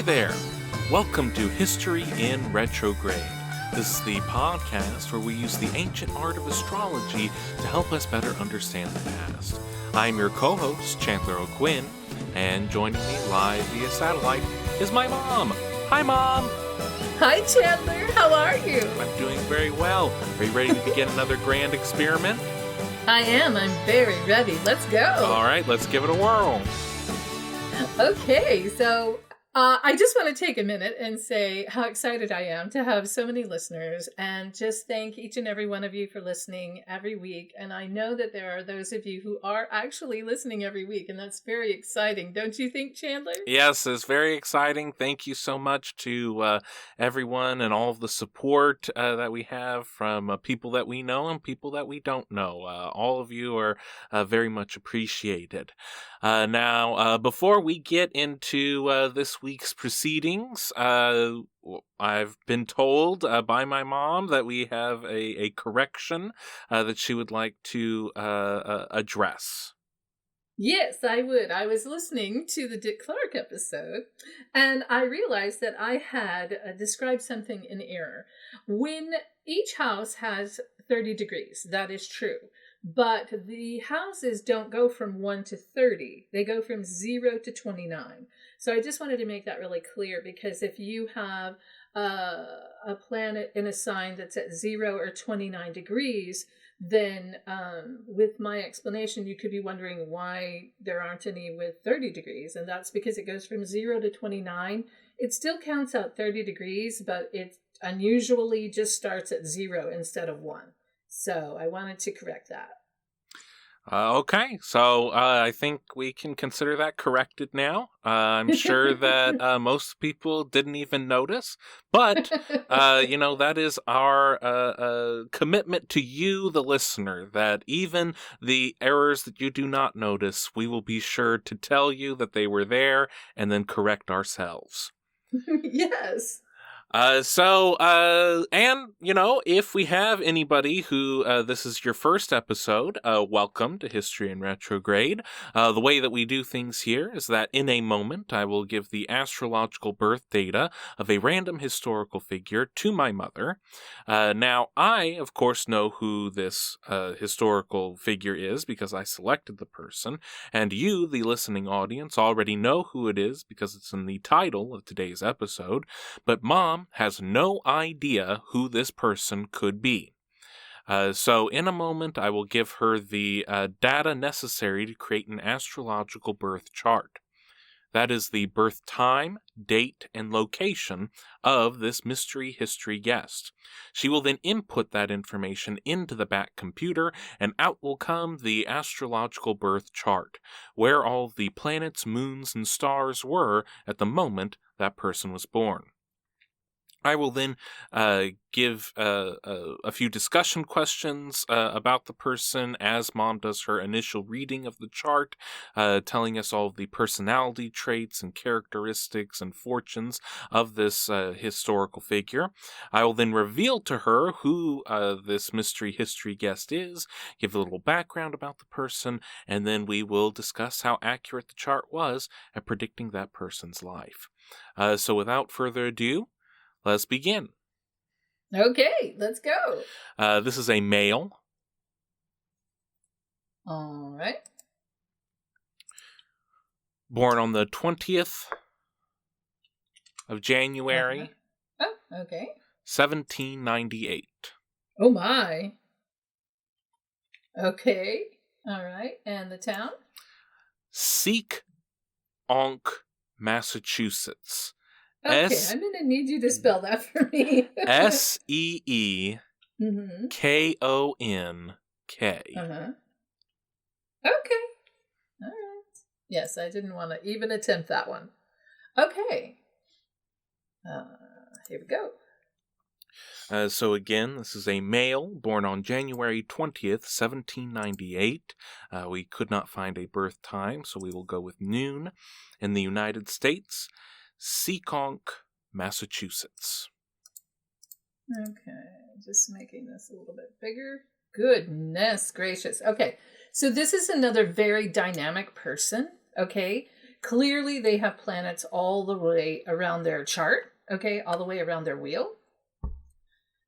Hi there! Welcome to History in Retrograde. This is the podcast where we use the ancient art of astrology to help us better understand the past. I'm your co-host, Chandler O'Quinn, and joining me live via satellite is my mom. Hi, Mom! Hi, Chandler. How are you? I'm doing very well. Are you ready to begin another grand experiment? I am. I'm very ready. Let's go. All right, let's give it a whirl. Okay, so I just want to take a minute and say how excited I am to have so many listeners and just thank each and every one of you for listening every week. And I know that there are those of you who are actually listening every week, and that's very exciting. Don't you think, Chandler? Yes, it's very exciting. Thank you so much to everyone and all of the support that we have from people that we know and people that we don't know. All of you are very much appreciated. Now, before we get into this week's proceedings, I've been told by my mom that we have a correction that she would like to address. Yes, I would. I was listening to the Dick Clark episode, and I realized that I had described something in error. When each house has 30 degrees, that is true. But the houses don't go from 1 to 30. They go from 0 to 29. So I just wanted to make that really clear, because if you have a planet in a sign that's at 0 or 29 degrees, then with my explanation, you could be wondering why there aren't any with 30 degrees. And that's because it goes from 0 to 29. It still counts out 30 degrees, but it unusually just starts at 0 instead of 1. So I wanted to correct that. Okay, so I think we can consider that corrected now. I'm sure that most people didn't even notice, but, that is our commitment to you, the listener, that even the errors that you do not notice, we will be sure to tell you that they were there and then correct ourselves. Yes. If we have anybody who this is your first episode, welcome to History in Retrograde. The way that we do things here is that in a moment I will give the astrological birth data of a random historical figure to my mother. Now, I, of course, know who this historical figure is because I selected the person, and you, the listening audience, already know who it is because it's in the title of today's episode, but Mom has no idea who this person could be. So in a moment, I will give her the data necessary to create an astrological birth chart. That is the birth time, date, and location of this mystery history guest. She will then input that information into the back computer, and out will come the astrological birth chart, where all the planets, moons, and stars were at the moment that person was born. I will then give a few discussion questions about the person as Mom does her initial reading of the chart, telling us all of the personality traits and characteristics and fortunes of this historical figure. I will then reveal to her who this mystery history guest is, give a little background about the person, and then we will discuss how accurate the chart was at predicting that person's life. So without further ado, let's begin. Okay, let's go. This is a male. All right. Born on the 20th of January, Oh, okay. 1798. Oh, my. Okay. All right. And the town? Seekonk, Massachusetts. Okay, I'm going to need you to spell that for me. SEEKONK. Uh-huh. Okay. All right. Yes, I didn't want to even attempt that one. Okay. Here we go. So again, this is a male born on January 20th, 1798. We could not find a birth time, so we will go with noon in the United States. Seekonk, Massachusetts. Okay, just making this a little bit bigger. Goodness gracious. Okay, so this is another very dynamic person, okay? clearly they have planets all the way around their chart, okay, all the way around their wheel.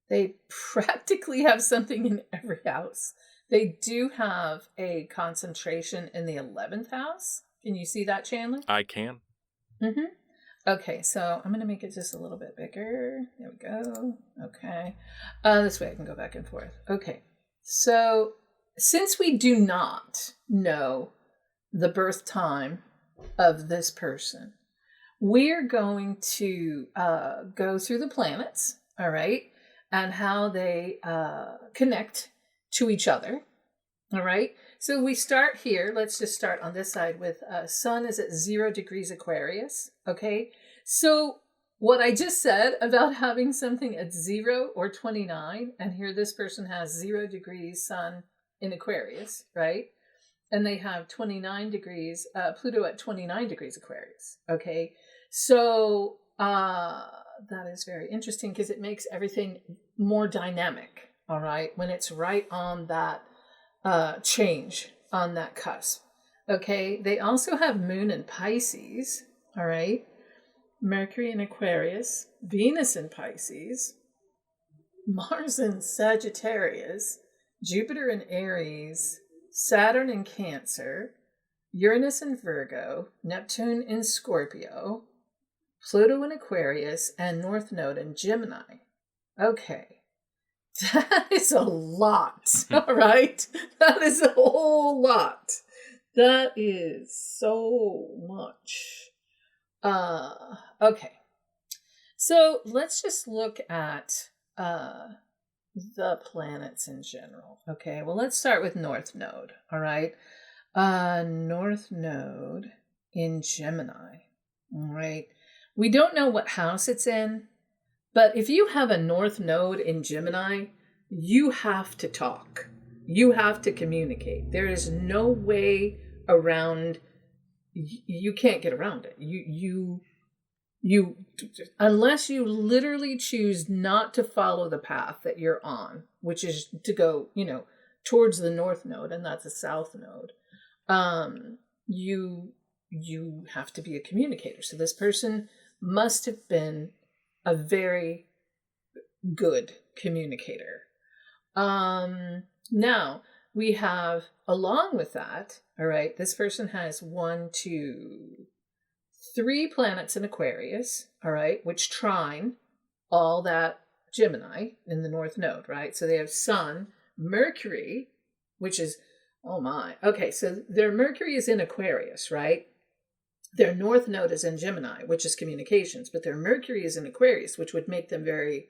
They practically have something in every house. They do have a concentration in the 11th house. Can you see that, Chandler? I can. Mm-hmm. Okay, so I'm going to make it just a little bit bigger. There we go. Okay. This way I can go back and forth. Okay. So since we do not know the birth time of this person, we're going to go through the planets, all right, and how they connect to each other, all right? So we start here. Let's just start on this side with Sun is at 0 degrees Aquarius, okay? So what I just said about having something at 0 or 29, and here this person has 0 degrees Sun in Aquarius, right? And they have 29 degrees, Pluto at 29 degrees Aquarius, okay? So that is very interesting because it makes everything more dynamic, all right, when it's right on that change, on that cusp, okay? They also have Moon in Pisces, all right? Mercury in Aquarius, Venus in Pisces, Mars in Sagittarius, Jupiter in Aries, Saturn in Cancer, Uranus in Virgo, Neptune in Scorpio, Pluto in Aquarius, and North Node in Gemini. Okay. That is a lot, all right? That is a whole lot. That is so much. Okay. So let's just look at the planets in general. Okay, well, let's start with North Node, all right? North Node in Gemini, all right? We don't know what house it's in, but if you have a North Node in Gemini, you have to talk. You have to communicate. There is no way around. You can't get around it. You unless you literally choose not to follow the path that you're on, which is to go, towards the North Node, and that's a South Node. You have to be a communicator. So this person must have been a very good communicator. Now we have, along with that, all right, this person has 1, 2, 3 planets in Aquarius, all right, which trine all that Gemini in the North Node, right? So they have Sun, Mercury, which is, oh my, okay, so their Mercury is in Aquarius, right? Their North Node is in Gemini, which is communications, but their Mercury is in Aquarius, which would make them very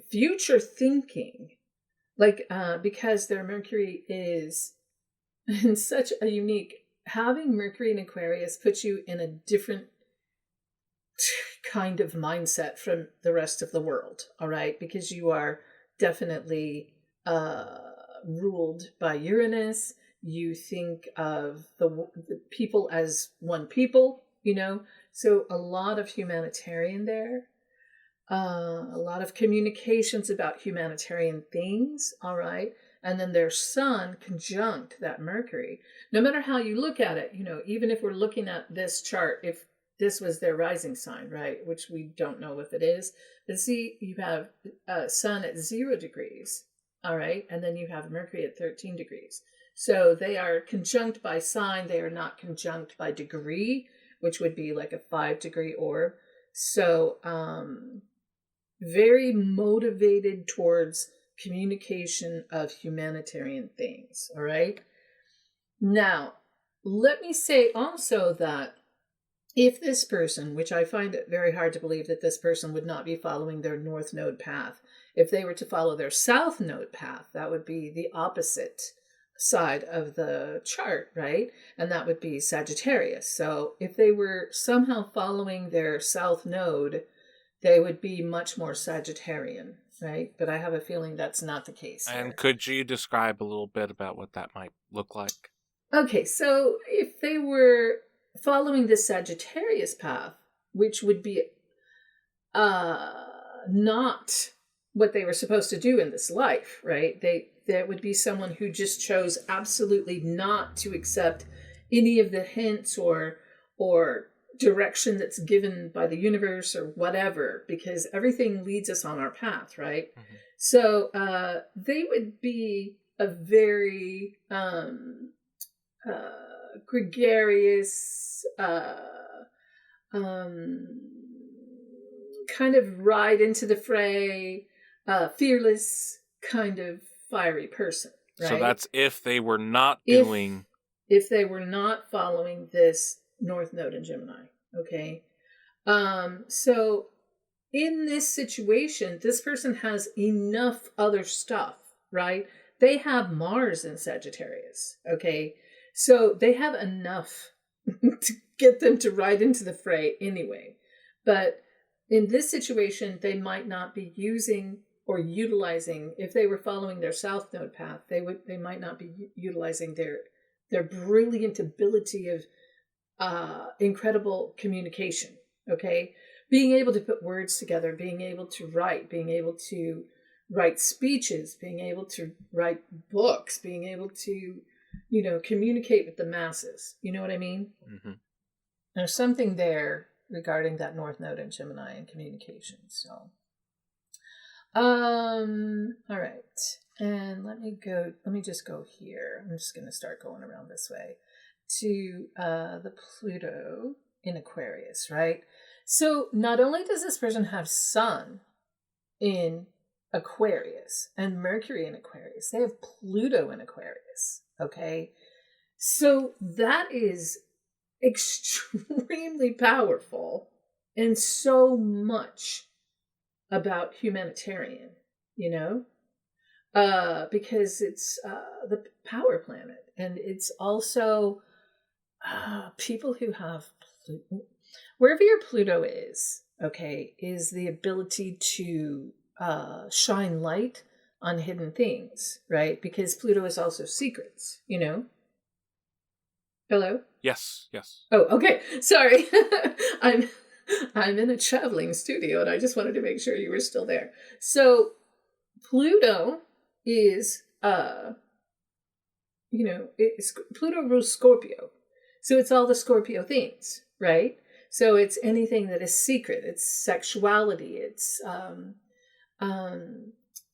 future thinking, like because their Mercury is in such a unique, having Mercury in Aquarius puts you in a different kind of mindset from the rest of the world, all right? Because you are definitely ruled by Uranus. You think of the people as one people, so a lot of humanitarian there. A lot of communications about humanitarian things, all right? And then their Sun conjunct that Mercury. No matter how you look at it, even if we're looking at this chart, if this was their rising sign, right, which we don't know if it is, but see, you have Sun at 0 degrees, all right? And then you have Mercury at 13 degrees. So they are conjunct by sign. They are not conjunct by degree, which would be like a 5-degree orb. So, very motivated towards communication of humanitarian things, all right? Now, let me say also that if this person, which I find it very hard to believe that this person would not be following their North Node path, if they were to follow their South Node path, that would be the opposite side of the chart, right? And that would be Sagittarius. So if they were somehow following their South Node, they would be much more Sagittarian, right? But I have a feeling that's not the case here. And could you describe a little bit about what that might look like? Okay, so if they were following the Sagittarius path, which would be not what they were supposed to do in this life, right? There would be someone who just chose absolutely not to accept any of the hints or direction that's given by the universe or whatever, because everything leads us on our path, right? Mm-hmm. So they would be a very gregarious, kind of ride into the fray, fearless, kind of fiery person, right? So that's if they were not doing... If they were not following this North Node in Gemini, okay? So in this situation, this person has enough other stuff, right? They have Mars in Sagittarius, okay? So they have enough to get them to ride into the fray anyway. But in this situation, they might not be using or utilizing, if they were following their South Node path, they might not be utilizing their brilliant ability of incredible communication, okay? Being able to put words together, being able to write speeches, being able to write books, being able to, communicate with the masses. You know what I mean? Mm-hmm. There's something there regarding that North Node in Gemini and communication. So, all right. And let me just go here. I'm just going to start going around this way to the Pluto in Aquarius, right? So not only does this person have Sun in Aquarius and Mercury in Aquarius, they have Pluto in Aquarius, okay? So that is extremely powerful and so much about humanitarian, because it's the power planet, and it's also people who have Pluto. Wherever your Pluto is, okay, is the ability to shine light on hidden things, right? Because Pluto is also secrets, Hello? Yes. Oh, okay. Sorry. I'm in a traveling studio, and I just wanted to make sure you were still there. So Pluto is Pluto rules Scorpio. So it's all the Scorpio things, right? So it's anything that is secret. It's sexuality. It's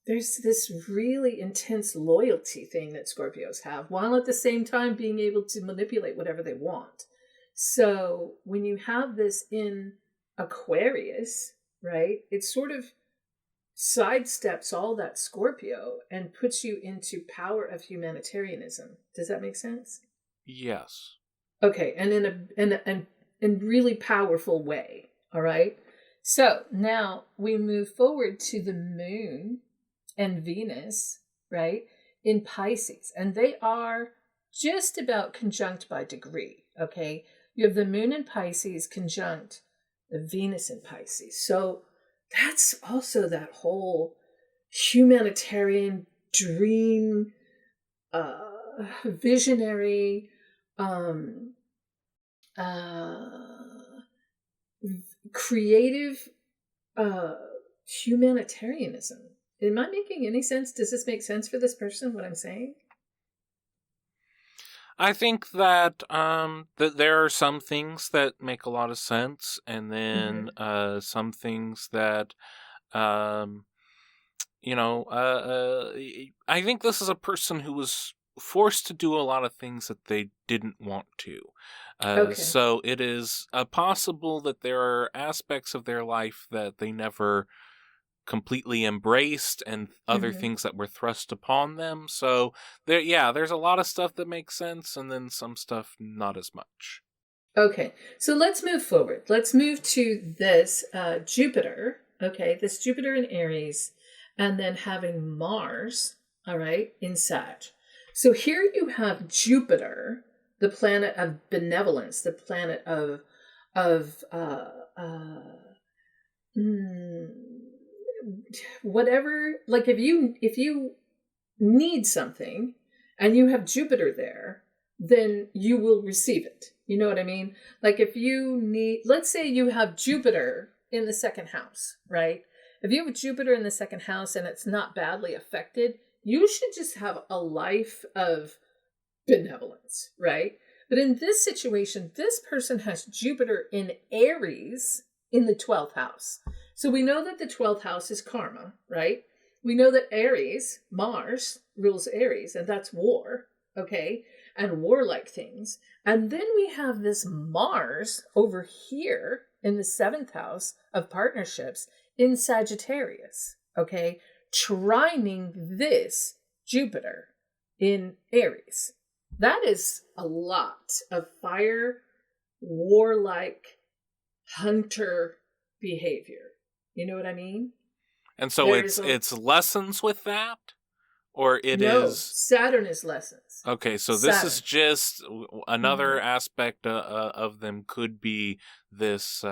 there's this really intense loyalty thing that Scorpios have, while at the same time being able to manipulate whatever they want. So when you have this in Aquarius, right, it sort of sidesteps all that Scorpio and puts you into power of humanitarianism. Does that make sense? Yes. Okay, and in really powerful way. All right. So now we move forward to the Moon and Venus, right, in Pisces, and they are just about conjunct by degree. Okay, you have the Moon in Pisces conjunct the Venus in Pisces. So that's also that whole humanitarian dream, visionary, creative humanitarianism. Am I making any sense? Does this make sense for this person, what I'm saying? I think that that there are some things that make a lot of sense, and then some things that I think this is a person who was forced to do a lot of things that they didn't want to. Okay. So it is possible that there are aspects of their life that they never completely embraced, and other things that were thrust upon them. So there's a lot of stuff that makes sense, and then some stuff not as much. Okay, so let's move forward. Let's move to this Jupiter. Okay, this Jupiter in Aries, and then having Mars, all right, in Sag. So here you have Jupiter, the planet of benevolence, the planet of whatever. Like if you need something and you have Jupiter there, then you will receive it. You know what I mean? Like if you need, let's say you have Jupiter in the second house, right? If you have Jupiter in the second house and it's not badly affected, you should just have a life of benevolence, right? But in this situation, this person has Jupiter in Aries in the 12th house. So we know that the 12th house is karma, right? We know that Aries, Mars, rules Aries, and that's war, okay? And warlike things. And then we have this Mars over here in the 7th house of partnerships in Sagittarius, okay? Trining this Jupiter in Aries. That is a lot of fire, warlike, hunter behavior. You know what I mean? And so it's lessons with that, or it is Saturn is lessons. Okay, so this is just another aspect of them could be this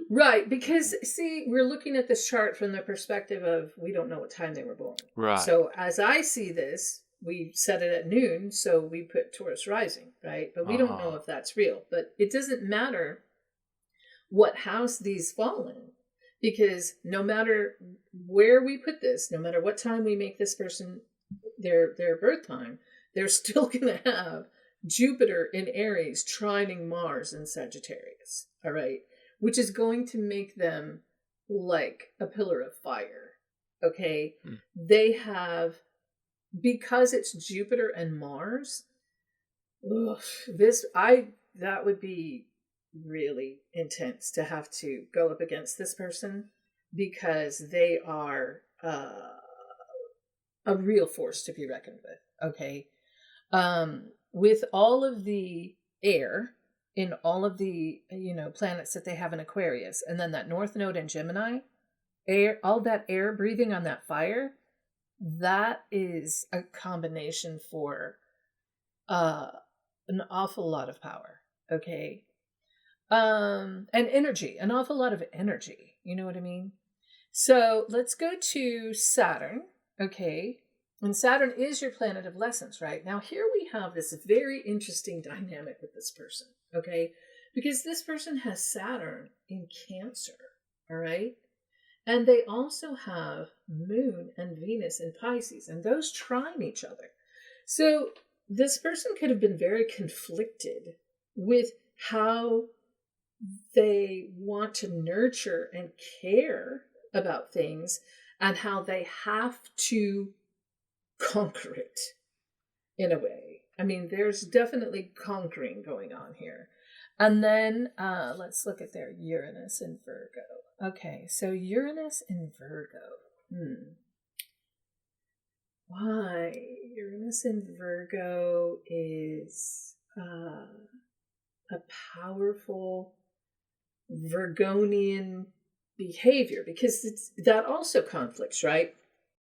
right, because see, we're looking at this chart from the perspective of we don't know what time they were born. Right. So as I see this, we set it at noon, so we put Taurus rising, right? But we don't know if that's real. But it doesn't matter what house these fall in, because no matter where we put this, no matter what time we make this person their birth time, they're still going to have Jupiter in Aries trining Mars in Sagittarius, all right? Which is going to make them like a pillar of fire, okay? They have, because it's Jupiter and Mars, that would be really intense to have to go up against this person, because they are a real force to be reckoned with, okay? With all of the air in all of the, planets that they have in Aquarius, and then that North Node in Gemini, all that air breathing on that fire, that is a combination for an awful lot of power, okay? And energy, an awful lot of energy, you know what I mean? So let's go to Saturn, okay? And Saturn is your planet of lessons, right? Now here we have this very interesting dynamic with this person, okay? Because this person has Saturn in Cancer, all right? And they also have Moon and Venus in Pisces, and those trine each other. So this person could have been very conflicted with how they want to nurture and care about things and how they have to conquer it in a way. I mean, there's definitely conquering going on here. And then let's look at their Uranus in Virgo. Okay, so Uranus in Virgo. Why? Uranus in Virgo is a powerful Virgonian behavior, because that also conflicts, right?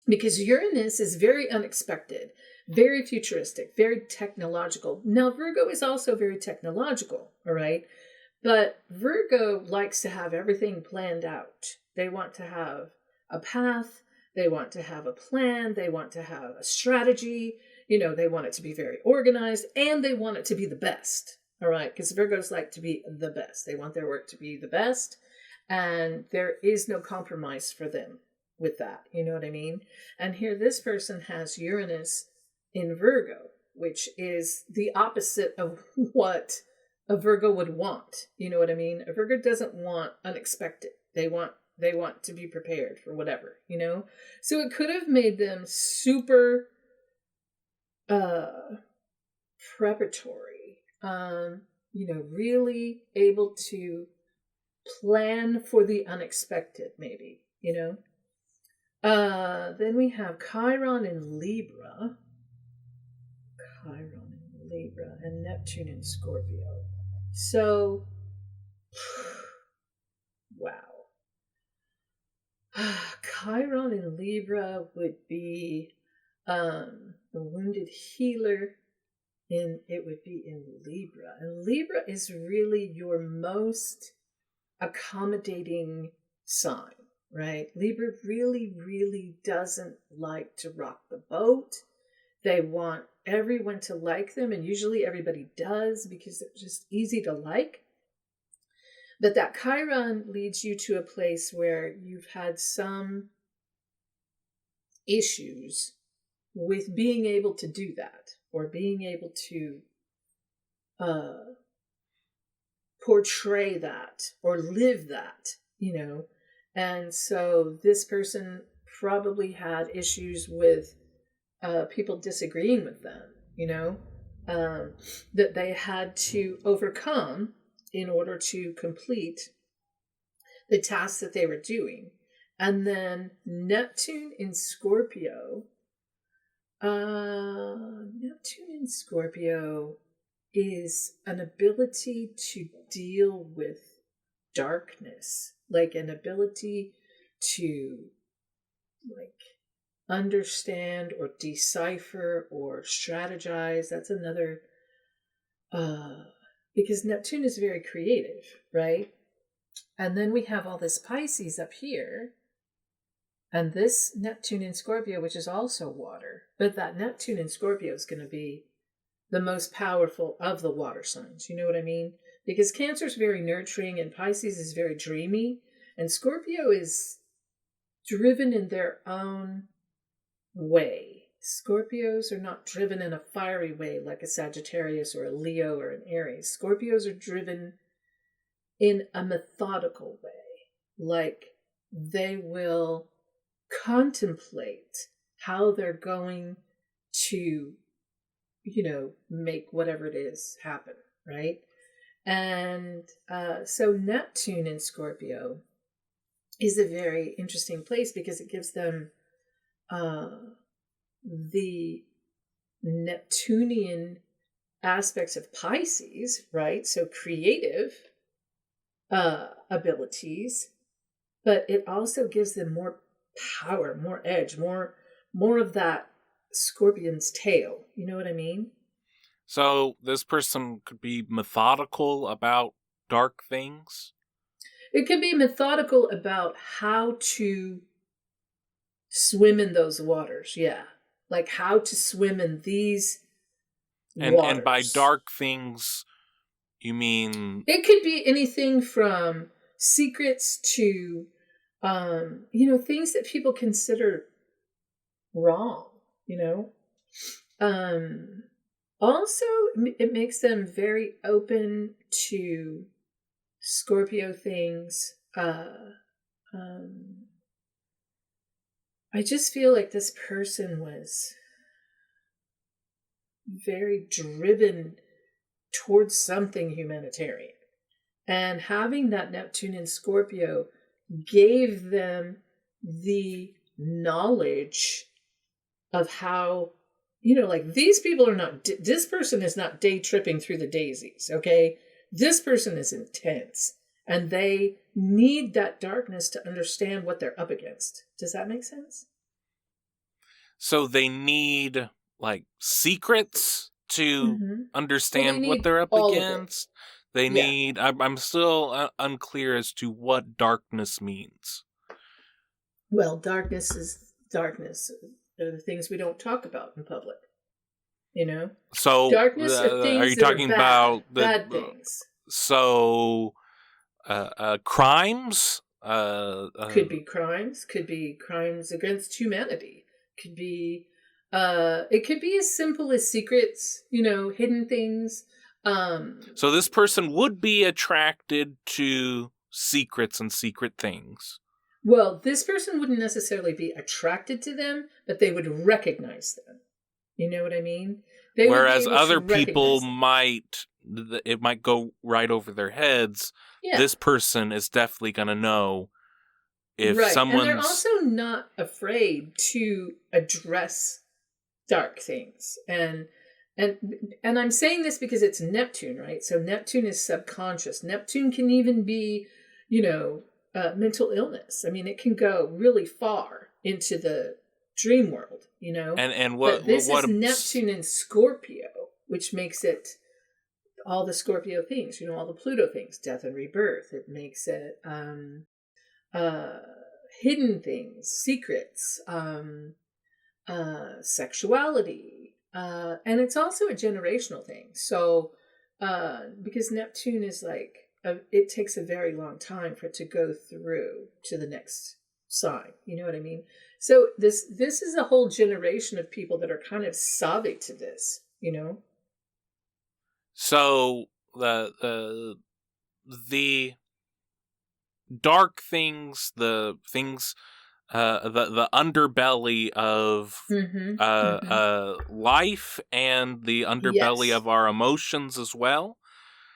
Because Uranus is very unexpected, very futuristic, very technological. Now, Virgo is also very technological, all right? But Virgo likes to have everything planned out. They want to have a path. They want to have a plan. They want to have a strategy. They want it to be very organized, and they want it to be the best, all right? Because Virgos like to be the best. They want their work to be the best, and there is no compromise for them with that. You know what I mean? And here this person has Uranus in Virgo, which is the opposite of what a Virgo would want. You know what I mean? A Virgo doesn't want unexpected. They want to be prepared for whatever, So it could have made them super preparatory, really able to plan for the unexpected, maybe, Then we have Chiron in Libra. And Neptune in Scorpio. So, wow. Chiron in Libra would be the wounded healer, and it would be in Libra. And Libra is really your most accommodating sign, right? Libra really, really doesn't like to rock the boat. They want everyone to like them, and usually everybody does, because they're just easy to like. But that Chiron leads you to a place where you've had some issues with being able to do that, or being able to portray that or live that, And so this person probably had issues with people disagreeing with them, that they had to overcome in order to complete the tasks that they were doing. And then Neptune in Scorpio is an ability to deal with darkness, like an ability to understand or decipher or strategize. That's another, because Neptune is very creative, right? And then we have all this Pisces up here, and this Neptune in Scorpio, which is also water. But that Neptune in Scorpio is going to be the most powerful of the water signs. You know what I mean? Because Cancer is very nurturing, and Pisces is very dreamy, and Scorpio is driven in their own way. Scorpios are not driven in a fiery way like a Sagittarius or a Leo or an Aries. Scorpios are driven in a methodical way. Like, they will contemplate how they're going to, make whatever it is happen, right? And so Neptune in Scorpio is a very interesting place because it gives them the Neptunian aspects of Pisces, right? So creative abilities, but it also gives them more power, more edge, more of that scorpion's tail. You know what I mean? So this person could be methodical about dark things? It could be methodical about how to swim in those waters, yeah. Like how to swim in these waters. And by dark things, you mean... It could be anything from secrets to, things that people consider wrong, Also, it makes them very open to Scorpio things. I just feel like this person was very driven towards something humanitarian. And having that Neptune in Scorpio gave them the knowledge of how, these people are not, this person is not day tripping through the daisies, okay? This person is intense, and they need that darkness to understand what they're up against. Does that make sense? So they need, secrets to understand what they're up against? They need... I'm still unclear as to what darkness means. Well, darkness is darkness. They're the things we don't talk about in public. So darkness are things are you talking about bad things? So crimes? Could be crimes. Could be crimes against humanity. Could be it could be as simple as secrets. Hidden things. So this person would be attracted to secrets and secret things. Well, this person wouldn't necessarily be attracted to them, but they would recognize them. You know what I mean? Whereas other people it might go right over their heads. Yeah. This person is definitely going to know if someone's... And they're also not afraid to address dark things. And I'm saying this because it's Neptune, right? So Neptune is subconscious. Neptune can even be, mental illness. I mean, it can go really far into the dream world, And what? But this is Neptune in Scorpio, which makes it all the Scorpio things, all the Pluto things, death and rebirth. It makes it hidden things, secrets, sexuality, and it's also a generational thing. So because Neptune is it takes a very long time for it to go through to the next sign. You know what I mean? So this is a whole generation of people that are kind of savvy to this, you know? So the dark things, the things, the underbelly of Mm-hmm. Mm-hmm. life and the underbelly Yes. of our emotions as well.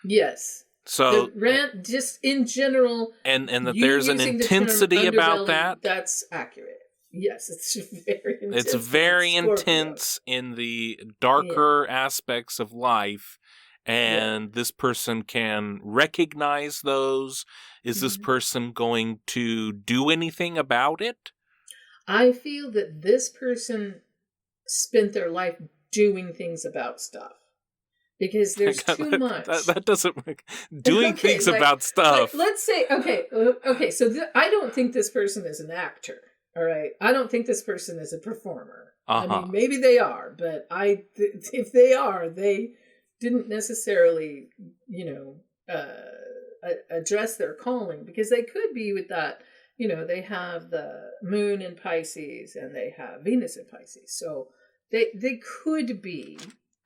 Yes. So The rant, just in general, and that you there's an using the term intensity about underbelly, that. that's accurate. Yes, it's very It's intense because it's very Scorpio. intense in the Yeah. darker aspects of life, Yeah. and this person can recognize those. Is this Mhm. person going to do anything about it? I feel that this person spent their life doing things about stuff because there's too much. That doesn't make doing Okay, things about like stuff. let's say okay, so I don't think this person is an actor. All right, I don't think this person is a performer. I Uh-huh. mean, maybe they are, but if they are, they didn't necessarily, you know, address their calling because they could be with that. You know, they have the moon in Pisces and they have Venus in Pisces, so they could be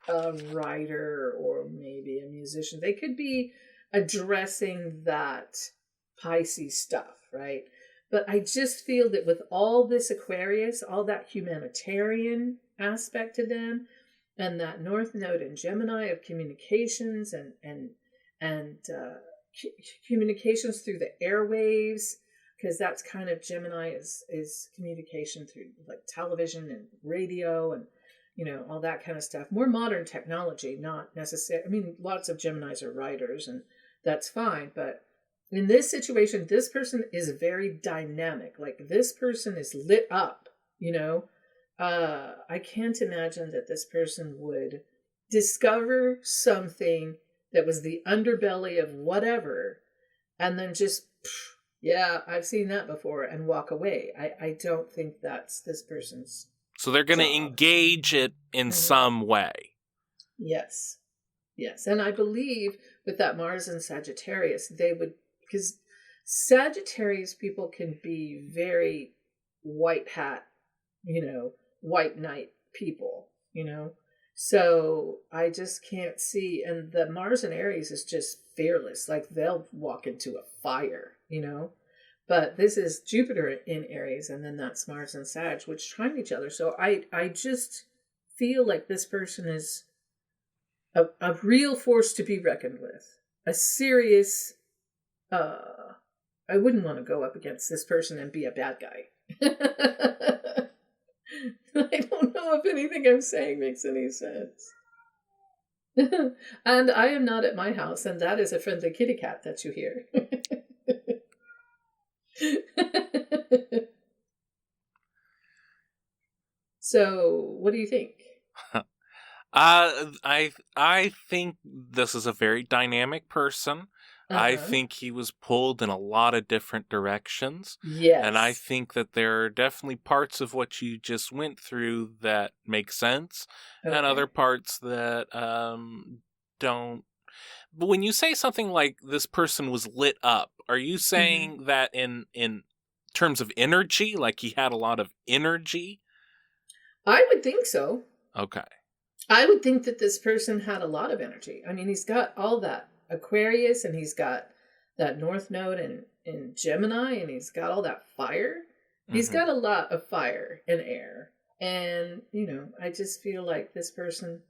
a writer or maybe a musician. They could be addressing that Pisces stuff, right? But I just feel that with all this Aquarius, all that humanitarian aspect to them, and that North Node in Gemini of communications and communications through the airwaves, because that's kind of Gemini is communication through like television and radio and you know, all that kind of stuff. More modern technology, not necessarily. I mean, lots of Geminis are writers, and that's fine. But in this situation, this person is very dynamic. Like, this person is lit up, you know. I can't imagine that this person would discover something that was the underbelly of whatever and then just, yeah, I've seen that before and walk away. I don't think that's this person's So they're going to job. engage it in Mm-hmm. some way. Yes. Yes. And I believe with that Mars and Sagittarius, they would, because Sagittarius people can be very white hat, you know, white knight people, you know. So I just can't see. And the Mars and Aries is just fearless. Like they'll walk into a fire, you know. But this is Jupiter in Aries, and then that's Mars and Sag, which trine each other. So I just feel like this person is a real force to be reckoned with. A serious, I wouldn't want to go up against this person and be a bad guy. I don't know if anything I'm saying makes any sense. And I am not at my house, and that is a friendly kitty cat that you hear. So, what do you think? I think this is a very dynamic person. I Uh-huh. think he was pulled in a lot of different directions. And I Yes. think that there are definitely parts of what you just went through that make sense, and Okay. other parts that don't. But when you say something like this person was lit up, are you Mm-hmm. saying that in terms of energy, like he had a lot of energy? I would think so. Okay. I would think that this person had a lot of energy. I mean, he's got all that Aquarius and he's got that North Node in Gemini and he's got all that fire. He's Mm-hmm. got a lot of fire and air. And, you know, I just feel like this person,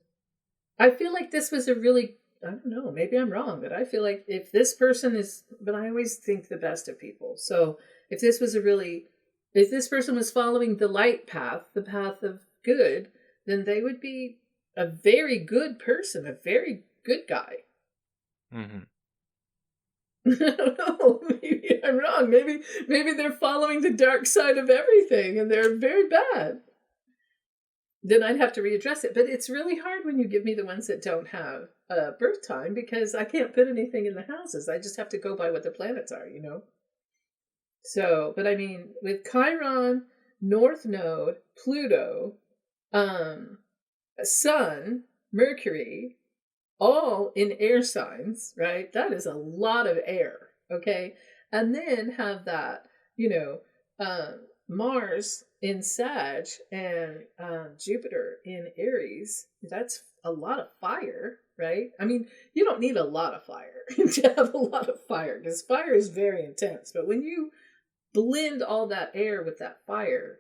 I feel like this was a really, I don't know, maybe I'm wrong, but I feel like if this person is, but I always think the best of people. So if this was a really, if this person was following the light path, the path of good, then they would be a very good person, a very good guy. Mm-hmm. I don't know. Maybe I'm wrong. Maybe they're following the dark side of everything and they're very bad. Then I'd have to readdress it. But it's really hard when you give me the ones that don't have a birth time because I can't put anything in the houses. I just have to go by what the planets are, you know? So, but I mean, with Chiron, North Node, Pluto, Sun, Mercury, all in air signs, right? That is a lot of air, okay? And then have that, you know, Mars in Sag and Jupiter in Aries. That's a lot of fire, right? I mean, you don't need a lot of fire to have a lot of fire, because fire is very intense. But when you blend all that air with that fire,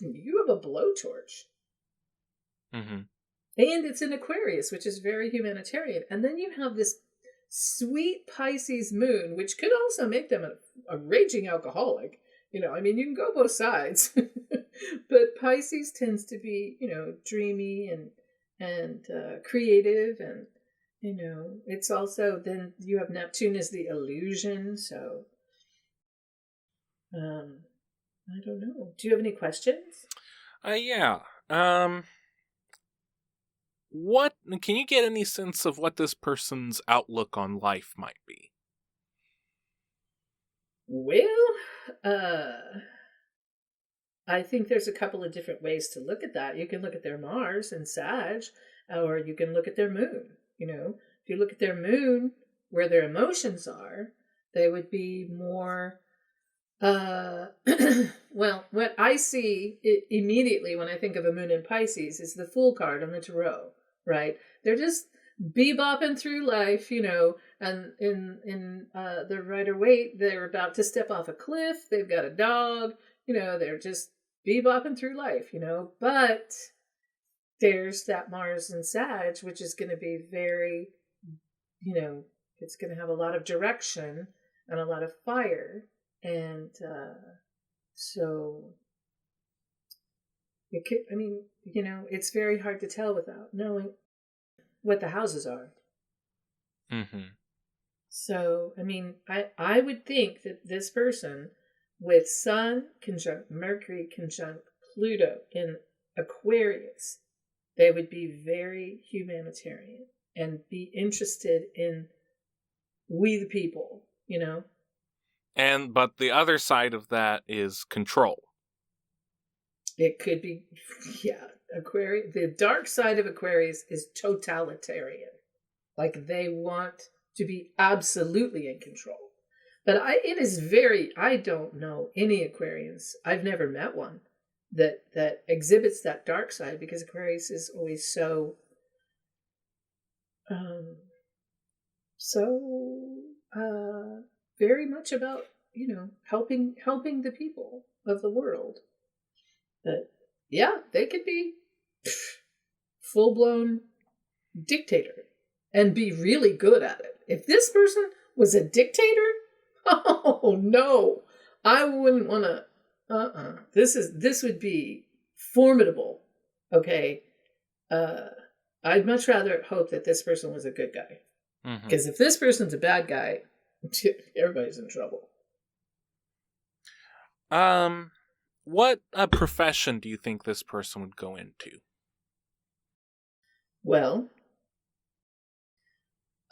you have a blowtorch. Mm-hmm. And it's in Aquarius, which is very humanitarian. And then you have this sweet Pisces moon, which could also make them a raging alcoholic. You know, I mean, you can go both sides. But Pisces tends to be, you know, dreamy and creative. And, you know, it's also, then you have Neptune as the illusion. So, I don't know. Do you have any questions? Yeah. What can you get any sense of what this person's outlook on life might be? Well, I think there's a couple of different ways to look at that. You can look at their Mars and Sag, or you can look at their moon. You know, if you look at their moon, where their emotions are, they would be more. Well, what I see immediately when I think of a moon in Pisces is the Fool card on the tarot, right? They're just bebopping through life, you know, and in the Rider-Waite, they're about to step off a cliff. They've got a dog, you know, they're just bebopping through life, you know. But there's that Mars and Sag, which is going to be very, you know, it's going to have a lot of direction and a lot of fire. And so it could, I mean, you know, it's very hard to tell without knowing what the houses are. Mm-hmm. So, I mean, I would think that this person with Sun conjunct Mercury conjunct Pluto in Aquarius, they would be very humanitarian and be interested in we the people, you know. But the other side of that is control. It could be, yeah, Aquarius. The dark side of Aquarius is totalitarian. Like they want to be absolutely in control. But I don't know any Aquarians. I've never met one that exhibits that dark side, because Aquarius is always so, very much about, you know, helping the people of the world. But yeah, they could be full blown dictator and be really good at it. If this person was a dictator, oh no, I wouldn't want to. This would be formidable. Okay, I'd much rather hope that this person was a good guy, because if this person's a bad guy, everybody's in trouble. What profession do you think this person would go into? Well,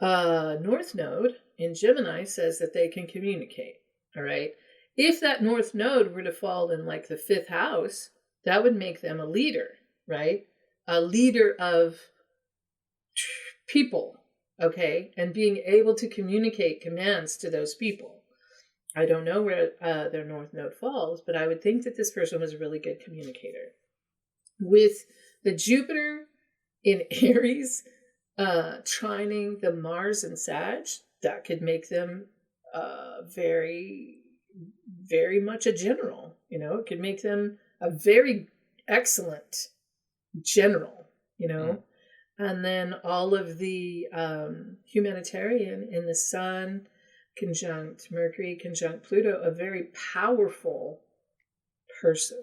North Node in Gemini says that they can communicate. All right. If that North Node were to fall in like the 5th house, that would make them a leader, right? A leader of people, okay? And being able to communicate commands to those people. I don't know where their North Node falls, but I would think that this person was a really good communicator. With the Jupiter in Aries trining the Mars and Sag, that could make them very, very much a general. You know, it could make them a very excellent general, you know. And then all of the humanitarian in the Sun conjunct Mercury conjunct Pluto, a very powerful person.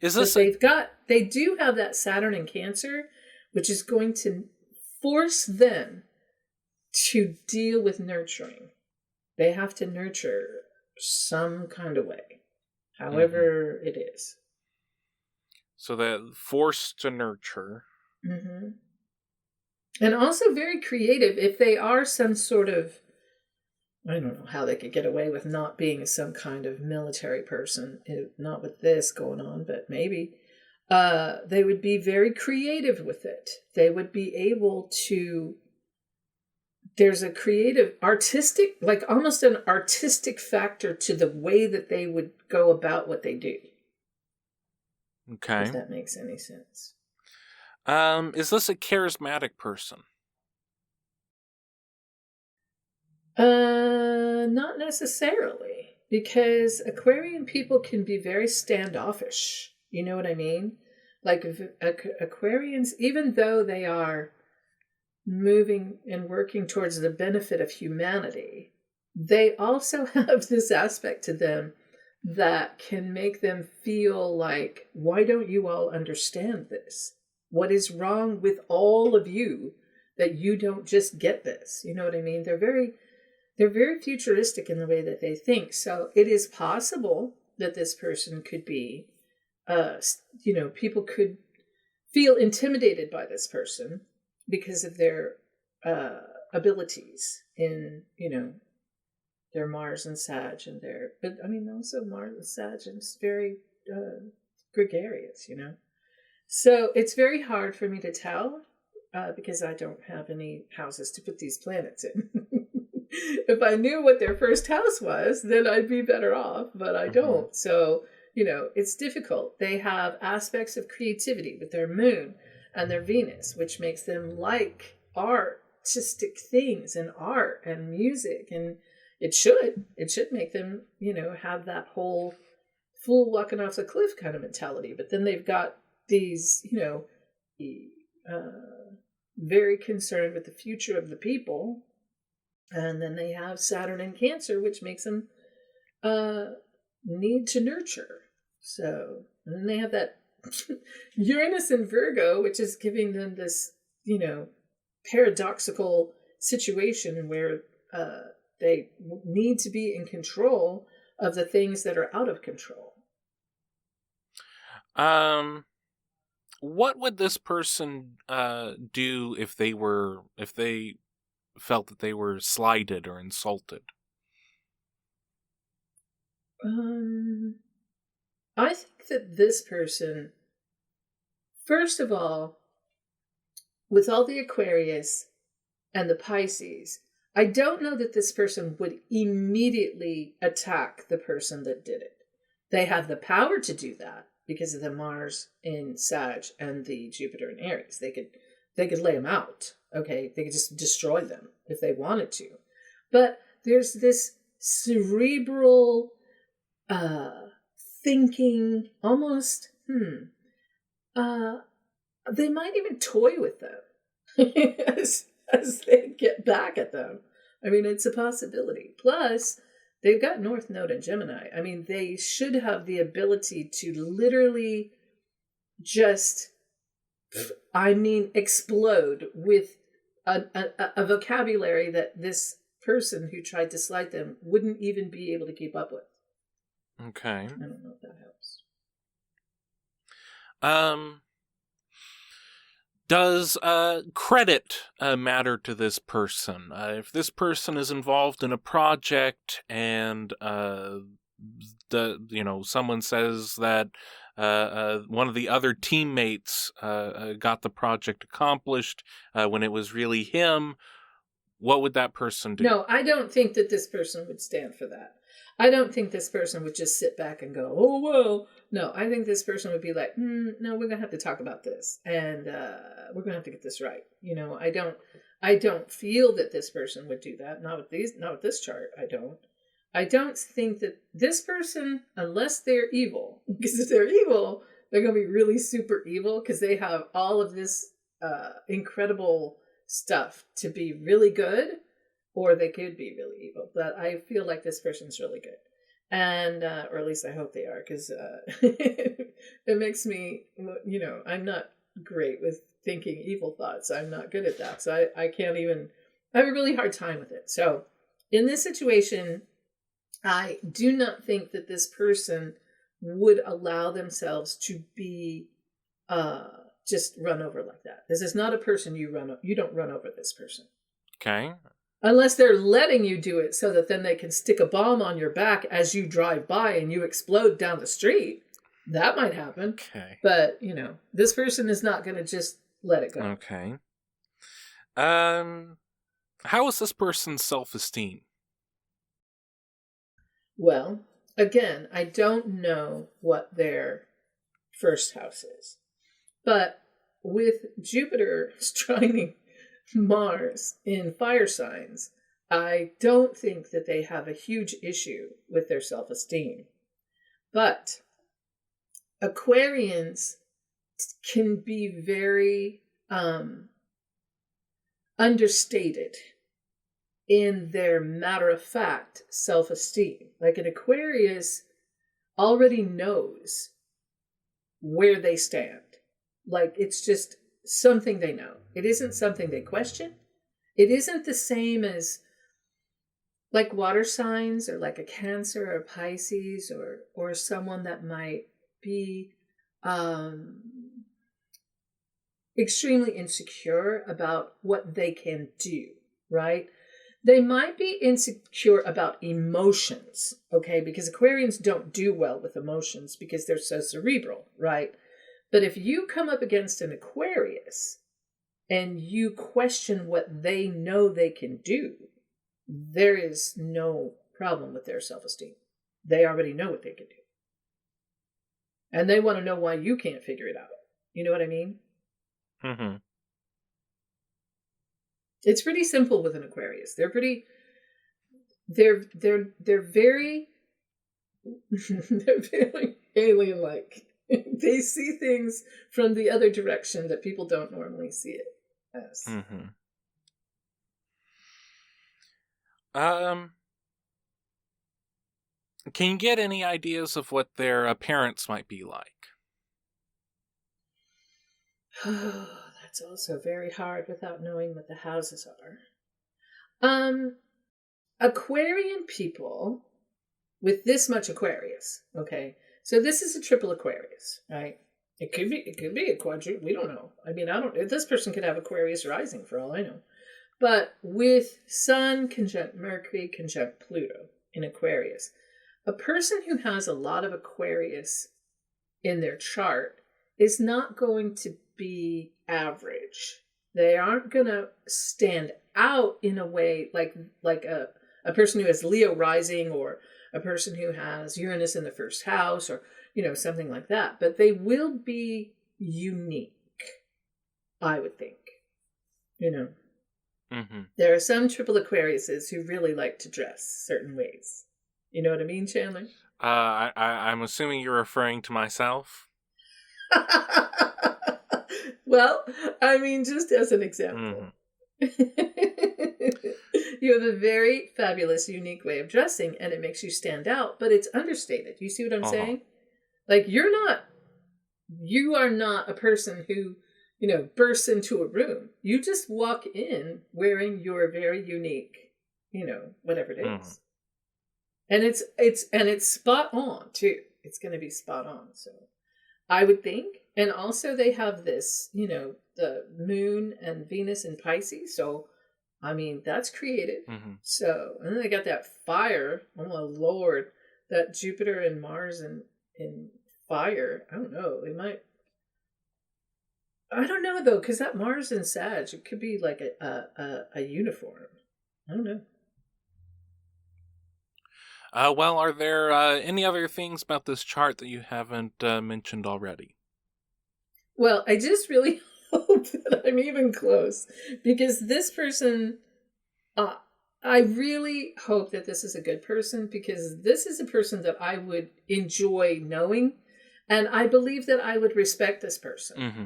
Is this they do have that Saturn in Cancer, which is going to force them to deal with nurturing. They have to nurture some kind of way, however it is. So they're forced to nurture. Mm-hmm. And also very creative. If they are some sort of I don't know how they could get away with not being some kind of military person, not with this going on, but maybe. They would be very creative with it. They would be able to, there's a creative, artistic, like almost an artistic factor to the way that they would go about what they do. Okay. If that makes any sense. Is this a charismatic person? Not necessarily, because Aquarian people can be very standoffish. You know what I mean? Like Aquarians, even though they are moving and working towards the benefit of humanity, they also have this aspect to them that can make them feel like, why don't you all understand this? What is wrong with all of you that you don't just get this? You know what I mean? They're very futuristic in the way that they think. So it is possible that this person could be, people could feel intimidated by this person because of their abilities in, their Mars and Sag and but I mean, also Mars and Sag is very gregarious, So it's very hard for me to tell because I don't have any houses to put these planets in. If I knew what their first house was, then I'd be better off, but I don't. So, it's difficult. They have aspects of creativity with their moon and their Venus, which makes them like artistic things and art and music. And it should make them, have that whole fool walking off the cliff kind of mentality. But then they've got these, very concerned with the future of the people. And then they have Saturn in Cancer, which makes them need to nurture. So, and then they have that Uranus in Virgo, which is giving them this, paradoxical situation where they need to be in control of the things that are out of control. What would this person do if they felt that they were slighted or insulted? I think that this person, first of all, with all the Aquarius and the Pisces, I don't know that this person would immediately attack the person that did it. They have the power to do that because of the Mars in Sag and the Jupiter in Aries. They could lay them out. Okay, they could just destroy them if they wanted to. But there's this cerebral thinking, almost, they might even toy with them as they get back at them. I mean, it's a possibility. Plus, they've got North Node in Gemini. I mean, they should have the ability to literally just, explode with a vocabulary that this person who tried to slight them wouldn't even be able to keep up with. Okay. I don't know if that helps. Does credit matter to this person? If this person is involved in a project and someone says that one of the other teammates got the project accomplished when it was really him, what would that person do? No, I don't think that this person would stand for that. I don't think this person would just sit back and go, oh, well. No, I think this person would be like, no, we're going to have to talk about this. And we're going to have to get this right. I don't feel that this person would do that. Not with this chart. I don't think that this person, unless they're evil, because if they're evil, they're going to be really super evil because they have all of this incredible stuff to be really good, or they could be really evil. But I feel like this person's really good. And, or at least I hope they are, because it makes me, I'm not great with thinking evil thoughts. I'm not good at that. So I can't even, I have a really hard time with it. So in this situation, I do not think that this person would allow themselves to be just run over like that. This is not a person you don't run over this person. Okay. Unless they're letting you do it so that then they can stick a bomb on your back as you drive by and you explode down the street. That might happen. Okay. But, this person is not going to just let it go. Okay. How is this person's self-esteem? Well, again, I don't know what their first house is. But with Jupiter trining Mars in fire signs, I don't think that they have a huge issue with their self-esteem. But Aquarians can be very understated in their matter-of-fact self-esteem. Like an Aquarius already knows where they stand. Like it's just something they know. It isn't something they question. It isn't the same as like water signs or like a Cancer or Pisces or someone that might be extremely insecure about what they can do, right? They might be insecure about emotions, okay? Because Aquarians don't do well with emotions because they're so cerebral, right? But if you come up against an Aquarius and you question what they know they can do, there is no problem with their self-esteem. They already know what they can do. And they want to know why you can't figure it out. You know what I mean? Mm-hmm. It's pretty simple with an Aquarius. They're very they're very alien-like. They see things from the other direction that people don't normally see it as. Mm-hmm. Can you get any ideas of what their appearance might be like? Oh, that's also very hard without knowing what the houses are. Aquarian people with this much Aquarius, okay? So this is a triple Aquarius, right? It could be a quadruple. We don't know. I mean, this person could have Aquarius rising for all I know. But with Sun conjunct Mercury conjunct Pluto in Aquarius, a person who has a lot of Aquarius in their chart is not going to be average. They aren't going to stand out in a way like a person who has Leo rising or a person who has Uranus in the first house or, something like that. But they will be unique, I would think. Mm-hmm. There are some triple Aquariuses who really like to dress certain ways. You know what I mean, Chandler? I'm assuming you're referring to myself. Well, I mean, just as an example. Mm-hmm. You have a very fabulous, unique way of dressing, and it makes you stand out, but it's understated. You see what I'm saying? Like, you are not a person who, bursts into a room. You just walk in wearing your very unique, whatever it is. Mm-hmm. And it's spot on too. It's going to be spot on. So I would think. And also they have this, the moon and Venus in Pisces. So, I mean, that's creative. Mm-hmm. So, and then they got that fire. Oh my Lord, that Jupiter and Mars in fire. I don't know. They might. I don't know though, because that Mars in Sag, it could be like a uniform. I don't know. Well, are there any other things about this chart that you haven't mentioned already? Well, I just really hope that I'm even close, because this person, I really hope that this is a good person, because this is a person that I would enjoy knowing, and I believe that I would respect this person. Mm-hmm.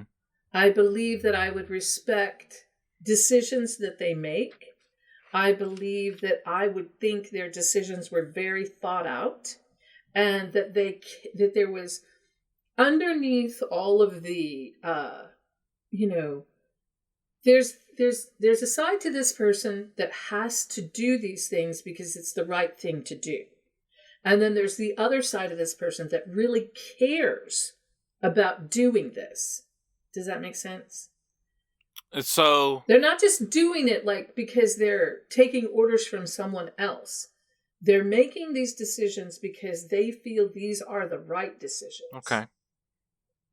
I believe that I would respect decisions that they make. I believe that I would think their decisions were very thought out, and that there was underneath all of the, there's a side to this person that has to do these things because it's the right thing to do. And then there's the other side of this person that really cares about doing this. Does that make sense? So They're not just doing it like because they're taking orders from someone else. They're making these decisions because they feel these are the right decisions. okay,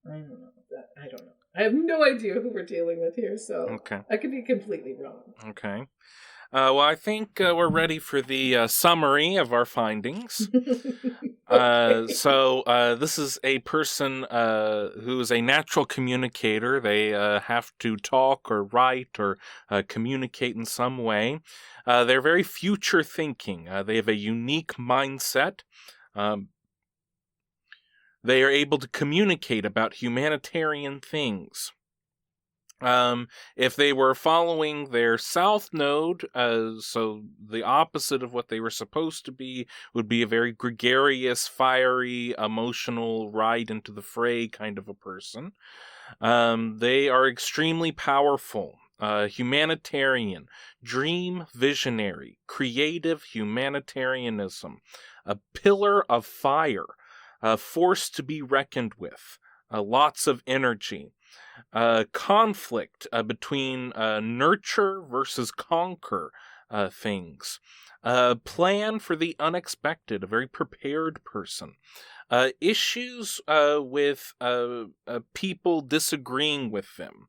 I don't know. I don't know. I have no idea who we're dealing with here, so okay, I could be completely wrong. okay. Well, I think we're ready for the summary of our findings. Okay. This is a person who is a natural communicator. They have to talk or write or communicate in some way. They're very future thinking. They have a unique mindset. Um, they are able to communicate about humanitarian things. If they were following their south node, so the opposite of what they were supposed to be, would be a very gregarious, fiery, emotional, ride into the fray kind of a person. They are extremely powerful, humanitarian, dream visionary, creative humanitarianism, a pillar of fire, a force to be reckoned with, lots of energy. Conflict between nurture versus conquer things. Plan for the unexpected, a very prepared person. Issues with people disagreeing with them.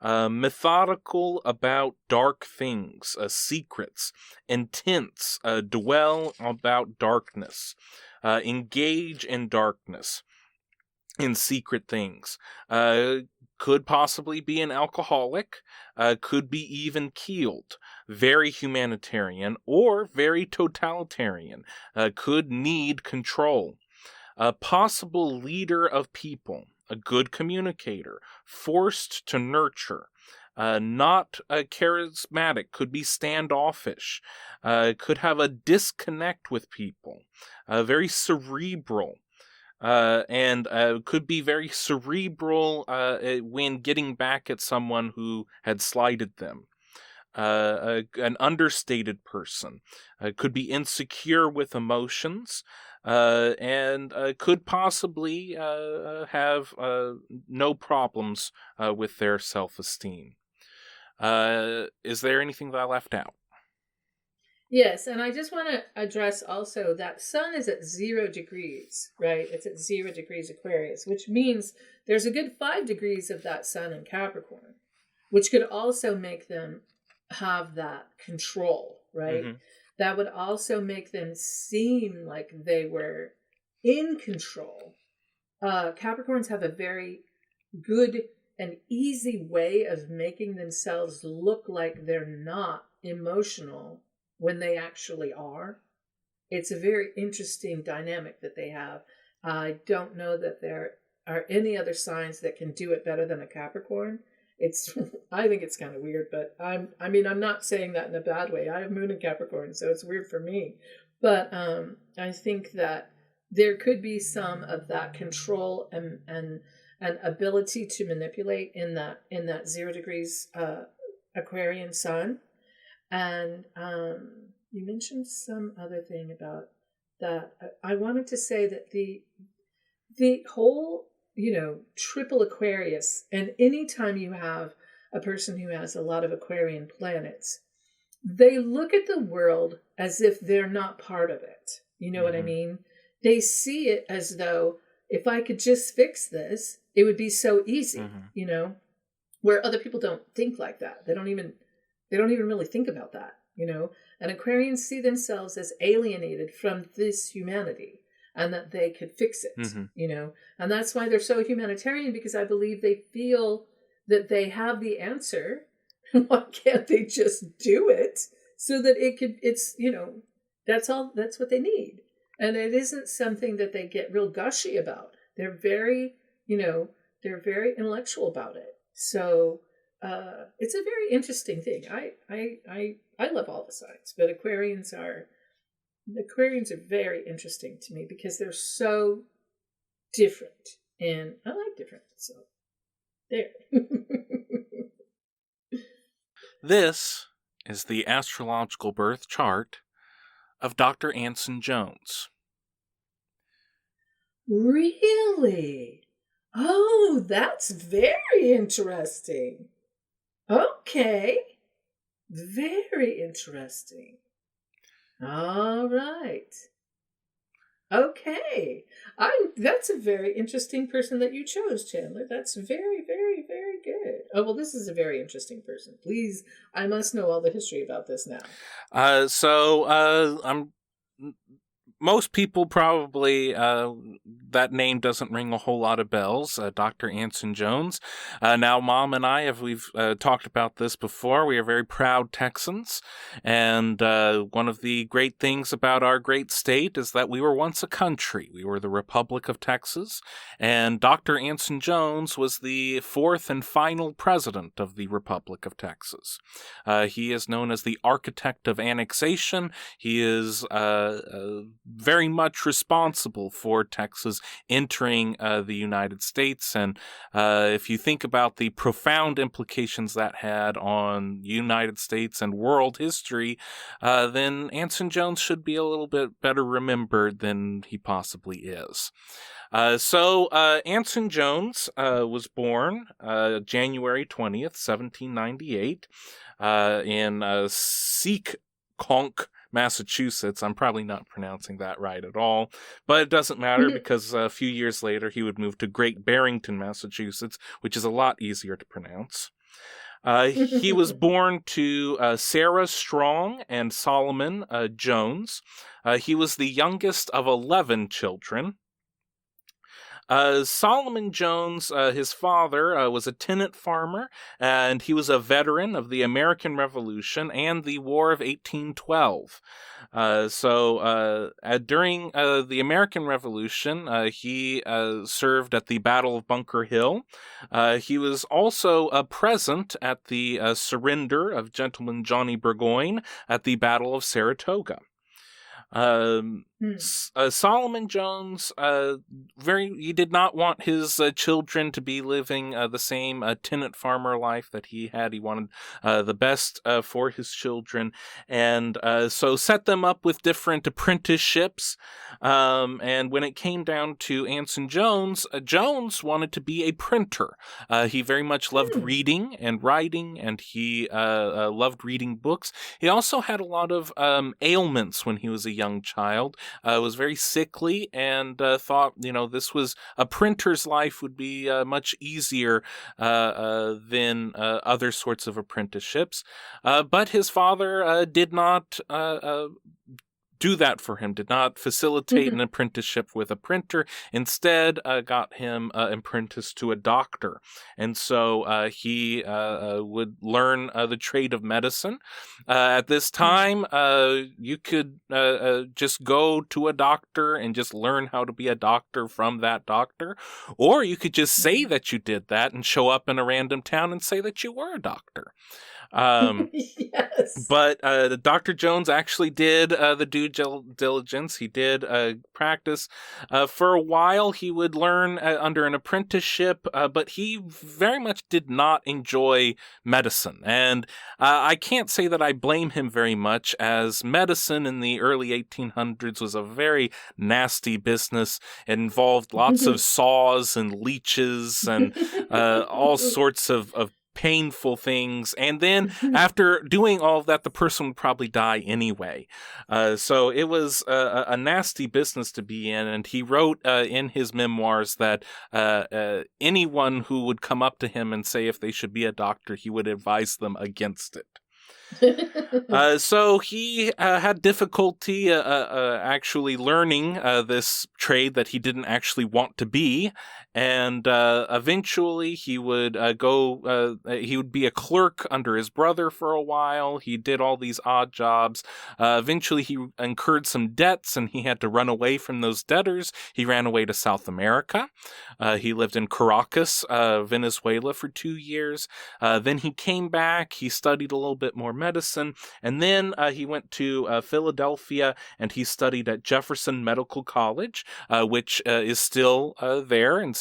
Methodical about dark things, secrets. Intense, dwell about darkness. Engage in darkness, in secret things. Could possibly be an alcoholic, could be even keeled, very humanitarian, or very totalitarian, could need control. A possible leader of people, a good communicator, forced to nurture, not charismatic, could be standoffish, could have a disconnect with people, very cerebral, and could be very cerebral when getting back at someone who had slighted them. An understated person could be insecure with emotions, and could possibly have no problems with their self-esteem. Is there anything that I left out? Yes, and I just want to address also that Sun is at 0 degrees, right? It's at 0 degrees Aquarius, which means there's a good 5 degrees of that Sun in Capricorn, which could also make them have that control, right? Mm-hmm. That would also make them seem like they were in control. Capricorns have a very good and easy way of making themselves look like they're not emotional when they actually are. It's a very interesting dynamic that they have. I don't know that there are any other signs that can do it better than a Capricorn. It's I think it's kind of weird, but I'm not saying that in a bad way. I have Moon in Capricorn, so it's weird for me. But I think that there could be some of that control and ability to manipulate in that 0 degrees Aquarian Sun. And you mentioned some other thing about that. I wanted to say that the whole, triple Aquarius, and anytime you have a person who has a lot of Aquarian planets, they look at the world as if they're not part of it. You know what I mean? They see it as though if I could just fix this, it would be so easy, where other people don't think like that. They don't even really think about that, And Aquarians see themselves as alienated from this humanity and that they could fix it, And that's why they're so humanitarian, because I believe they feel that they have the answer. Why can't they just do it so that that's what they need. And it isn't something that they get real gushy about. They're very, they're very intellectual about it. So it's a very interesting thing. I love all the signs, but Aquarians are very interesting to me because they're so different, and I like different. So there. This is the astrological birth chart of Dr. Anson Jones. Really? Oh, that's very interesting. Okay. Very interesting. All right. Okay. That's a very interesting person that you chose, Chandler. That's very, very, very good. Oh, well, this is a very interesting person. Please, I must know all the history about this now. I'm most people probably that name doesn't ring a whole lot of bells. Dr. Anson Jones. Now, Mom and I we've talked about this before. We are very proud Texans, and one of the great things about our great state is that we were once a country. We were the Republic of Texas, and Dr. Anson Jones was the fourth and final president of the Republic of Texas. He is known as the architect of annexation. He is very much responsible for Texas entering the United States. And if you think about the profound implications that had on United States and world history, then Anson Jones should be a little bit better remembered than he possibly is. Anson Jones was born January 20th, 1798, in Seekonk, Massachusetts. I'm probably not pronouncing that right at all, but it doesn't matter because a few years later he would move to Great Barrington, Massachusetts, which is a lot easier to pronounce. He was born to Sarah Strong and Solomon Jones. He was the youngest of 11 children. Solomon Jones, his father, was a tenant farmer, and he was a veteran of the American Revolution and the War of 1812. During the American Revolution, he served at the Battle of Bunker Hill. He was also present at the surrender of Gentleman Johnny Burgoyne at the Battle of Saratoga. Solomon Jones, he did not want his children to be living the same tenant farmer life that he had. He wanted the best for his children, and so set them up with different apprenticeships. And when it came down to Anson Jones, Jones wanted to be a printer. He very much loved reading and writing, and he loved reading books. He also had a lot of ailments when he was a young child. Was very sickly, and thought, this was a printer's life would be much easier than other sorts of apprenticeships. But his father did not do that for him, did not facilitate an apprenticeship with a printer, instead got him apprenticed to a doctor. And so he would learn the trade of medicine. At this time, you could just go to a doctor and just learn how to be a doctor from that doctor, or you could just say that you did that and show up in a random town and say that you were a doctor. Yes. But Dr. Jones actually did the due diligence. He did practice. For a while, he would learn under an apprenticeship, but he very much did not enjoy medicine. And I can't say that I blame him very much, as medicine in the early 1800s was a very nasty business. It involved lots of saws and leeches and all sorts of painful things, and then after doing all of that, the person would probably die anyway. So it was a nasty business to be in, and he wrote in his memoirs that anyone who would come up to him and say if they should be a doctor, he would advise them against it. So he had difficulty actually learning this trade that he didn't actually want to be, and eventually he would he would be a clerk under his brother for a while. He did all these odd jobs. Eventually he incurred some debts, and he had to run away from those debtors. He ran away to South America. He lived in Caracas, Venezuela for 2 years. Then he came back. He studied a little bit more medicine, and then he went to Philadelphia, and he studied at Jefferson Medical College, which is still there, and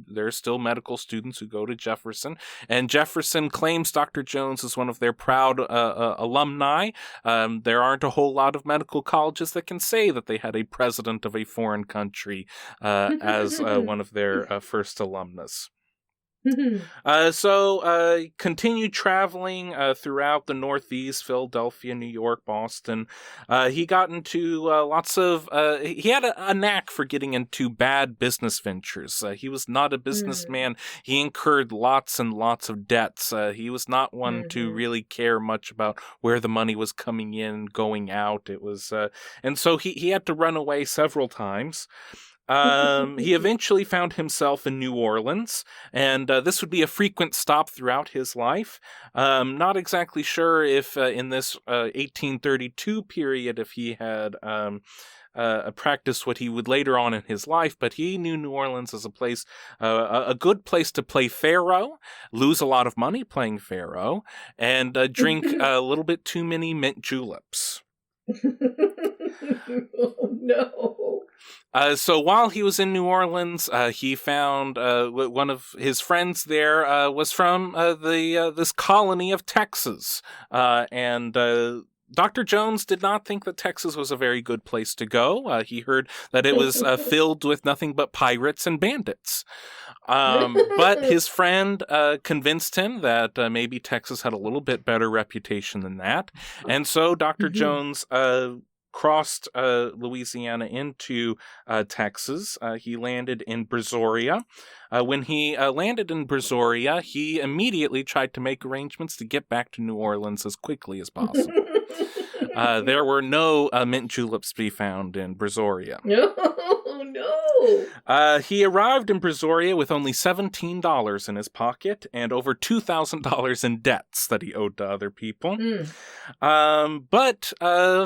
there are still medical students who go to Jefferson. And Jefferson claims Dr. Jones is one of their proud alumni. There aren't a whole lot of medical colleges that can say that they had a president of a foreign country as one of their first alumnus. So continued traveling throughout the Northeast, Philadelphia, New York, Boston. He got into lots of. He had a knack for getting into bad business ventures. He was not a businessman. He incurred lots and lots of debts. He was not one to really care much about where the money was coming in, going out. It was, and so he had to run away several times. He eventually found himself in New Orleans, and this would be a frequent stop throughout his life. Not exactly sure if in this 1832 period, if he had practiced what he would later on in his life, but he knew New Orleans as a place, a good place to play Pharaoh, lose a lot of money playing Pharaoh, and drink a little bit too many mint juleps. Oh, no. So while he was in New Orleans, he found one of his friends there was from this colony of Texas, and Dr. Jones did not think that Texas was a very good place to go. He heard that it was filled with nothing but pirates and bandits. But his friend convinced him that maybe Texas had a little bit better reputation than that, and so Dr. Jones crossed Louisiana into Texas. He landed in Brazoria. When he landed in Brazoria, he immediately tried to make arrangements to get back to New Orleans as quickly as possible. There were no mint juleps to be found in Brazoria. No, no. He arrived in Brazoria with only $17 in his pocket and over $2,000 in debts that he owed to other people. But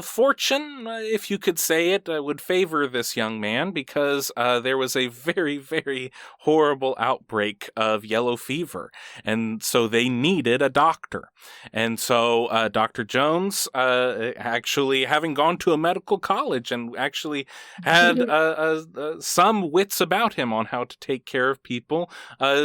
fortune, if you could say it, would favor this young man because there was a very, very horrible outbreak of yellow fever. And so they needed a doctor. And so Dr. Jones, actually having gone to a medical college and actually had some wits about him on how to take care of people,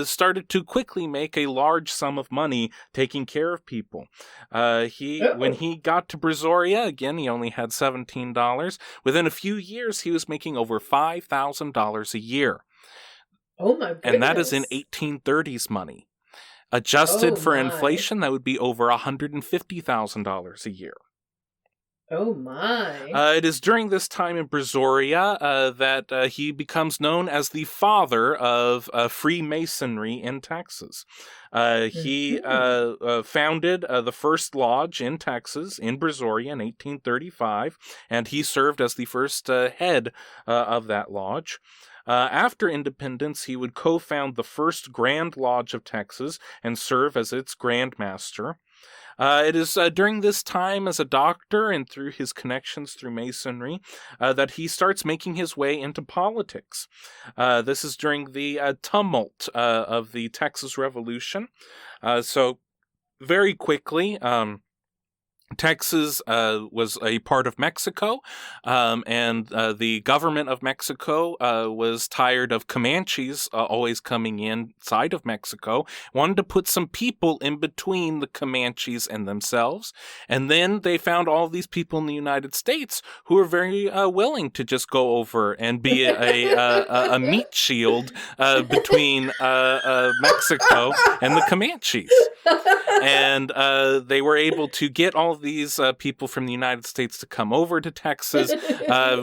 started to quickly make a large sum of money taking care of people. When he got to Brazoria, again, he only had $17. Within a few years, he was making over $5,000 a year. Oh my goodness. And that is in 1830s money. Adjusted for inflation, that would be over $150,000 a year. Oh my. It is during this time in Brazoria that he becomes known as the father of Freemasonry in Texas. He founded the first lodge in Texas, in Brazoria, in 1835, and he served as the first head of that lodge. After independence, he would co-found the first Grand Lodge of Texas and serve as its Grand Master. It is during this time as a doctor and through his connections through Masonry that he starts making his way into politics. This is during the tumult of the Texas Revolution. So very quickly, Texas was a part of Mexico, and the government of Mexico was tired of Comanches always coming inside of Mexico, wanted to put some people in between the Comanches and themselves, and then they found all these people in the United States who were very willing to just go over and be a meat shield between Mexico and the Comanches. And they were able to get all of these people from the United States to come over to Texas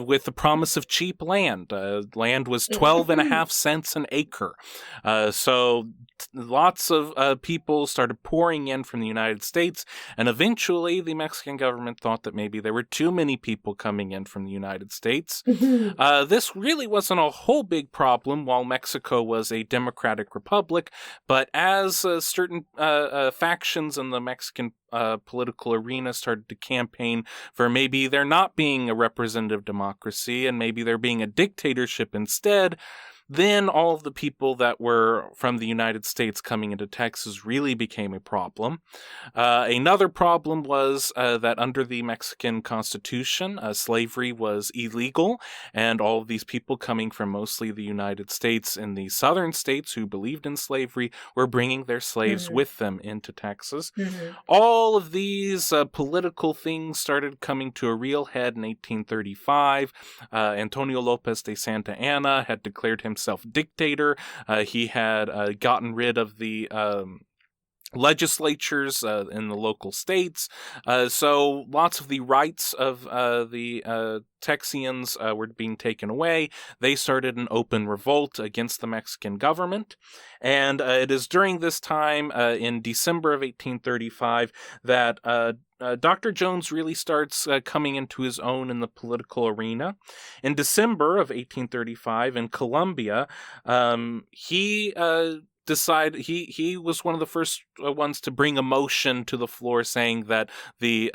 with the promise of cheap land. Land was 12.5 cents an acre. So lots of people started pouring in from the United States, and eventually the Mexican government thought that maybe there were too many people coming in from the United States. This really wasn't a whole big problem while Mexico was a democratic republic, but as certain factions in the Mexican political arena started to campaign for maybe there not being a representative democracy and maybe there being a dictatorship instead, then all of the people that were from the United States coming into Texas really became a problem. Another problem was that under the Mexican Constitution, slavery was illegal, and all of these people coming from mostly the United States and the southern states who believed in slavery were bringing their slaves with them into Texas. All of these political things started coming to a real head in 1835. Antonio Lopez de Santa Anna had declared himself himself dictator. He had gotten rid of the legislatures in the local states. So lots of the rights of the Texians were being taken away. They started an open revolt against the Mexican government. And it is during this time, in December of 1835, that Dr. Jones really starts coming into his own in the political arena. In December of 1835, in Colombia, he was one of the first ones to bring a motion to the floor saying that the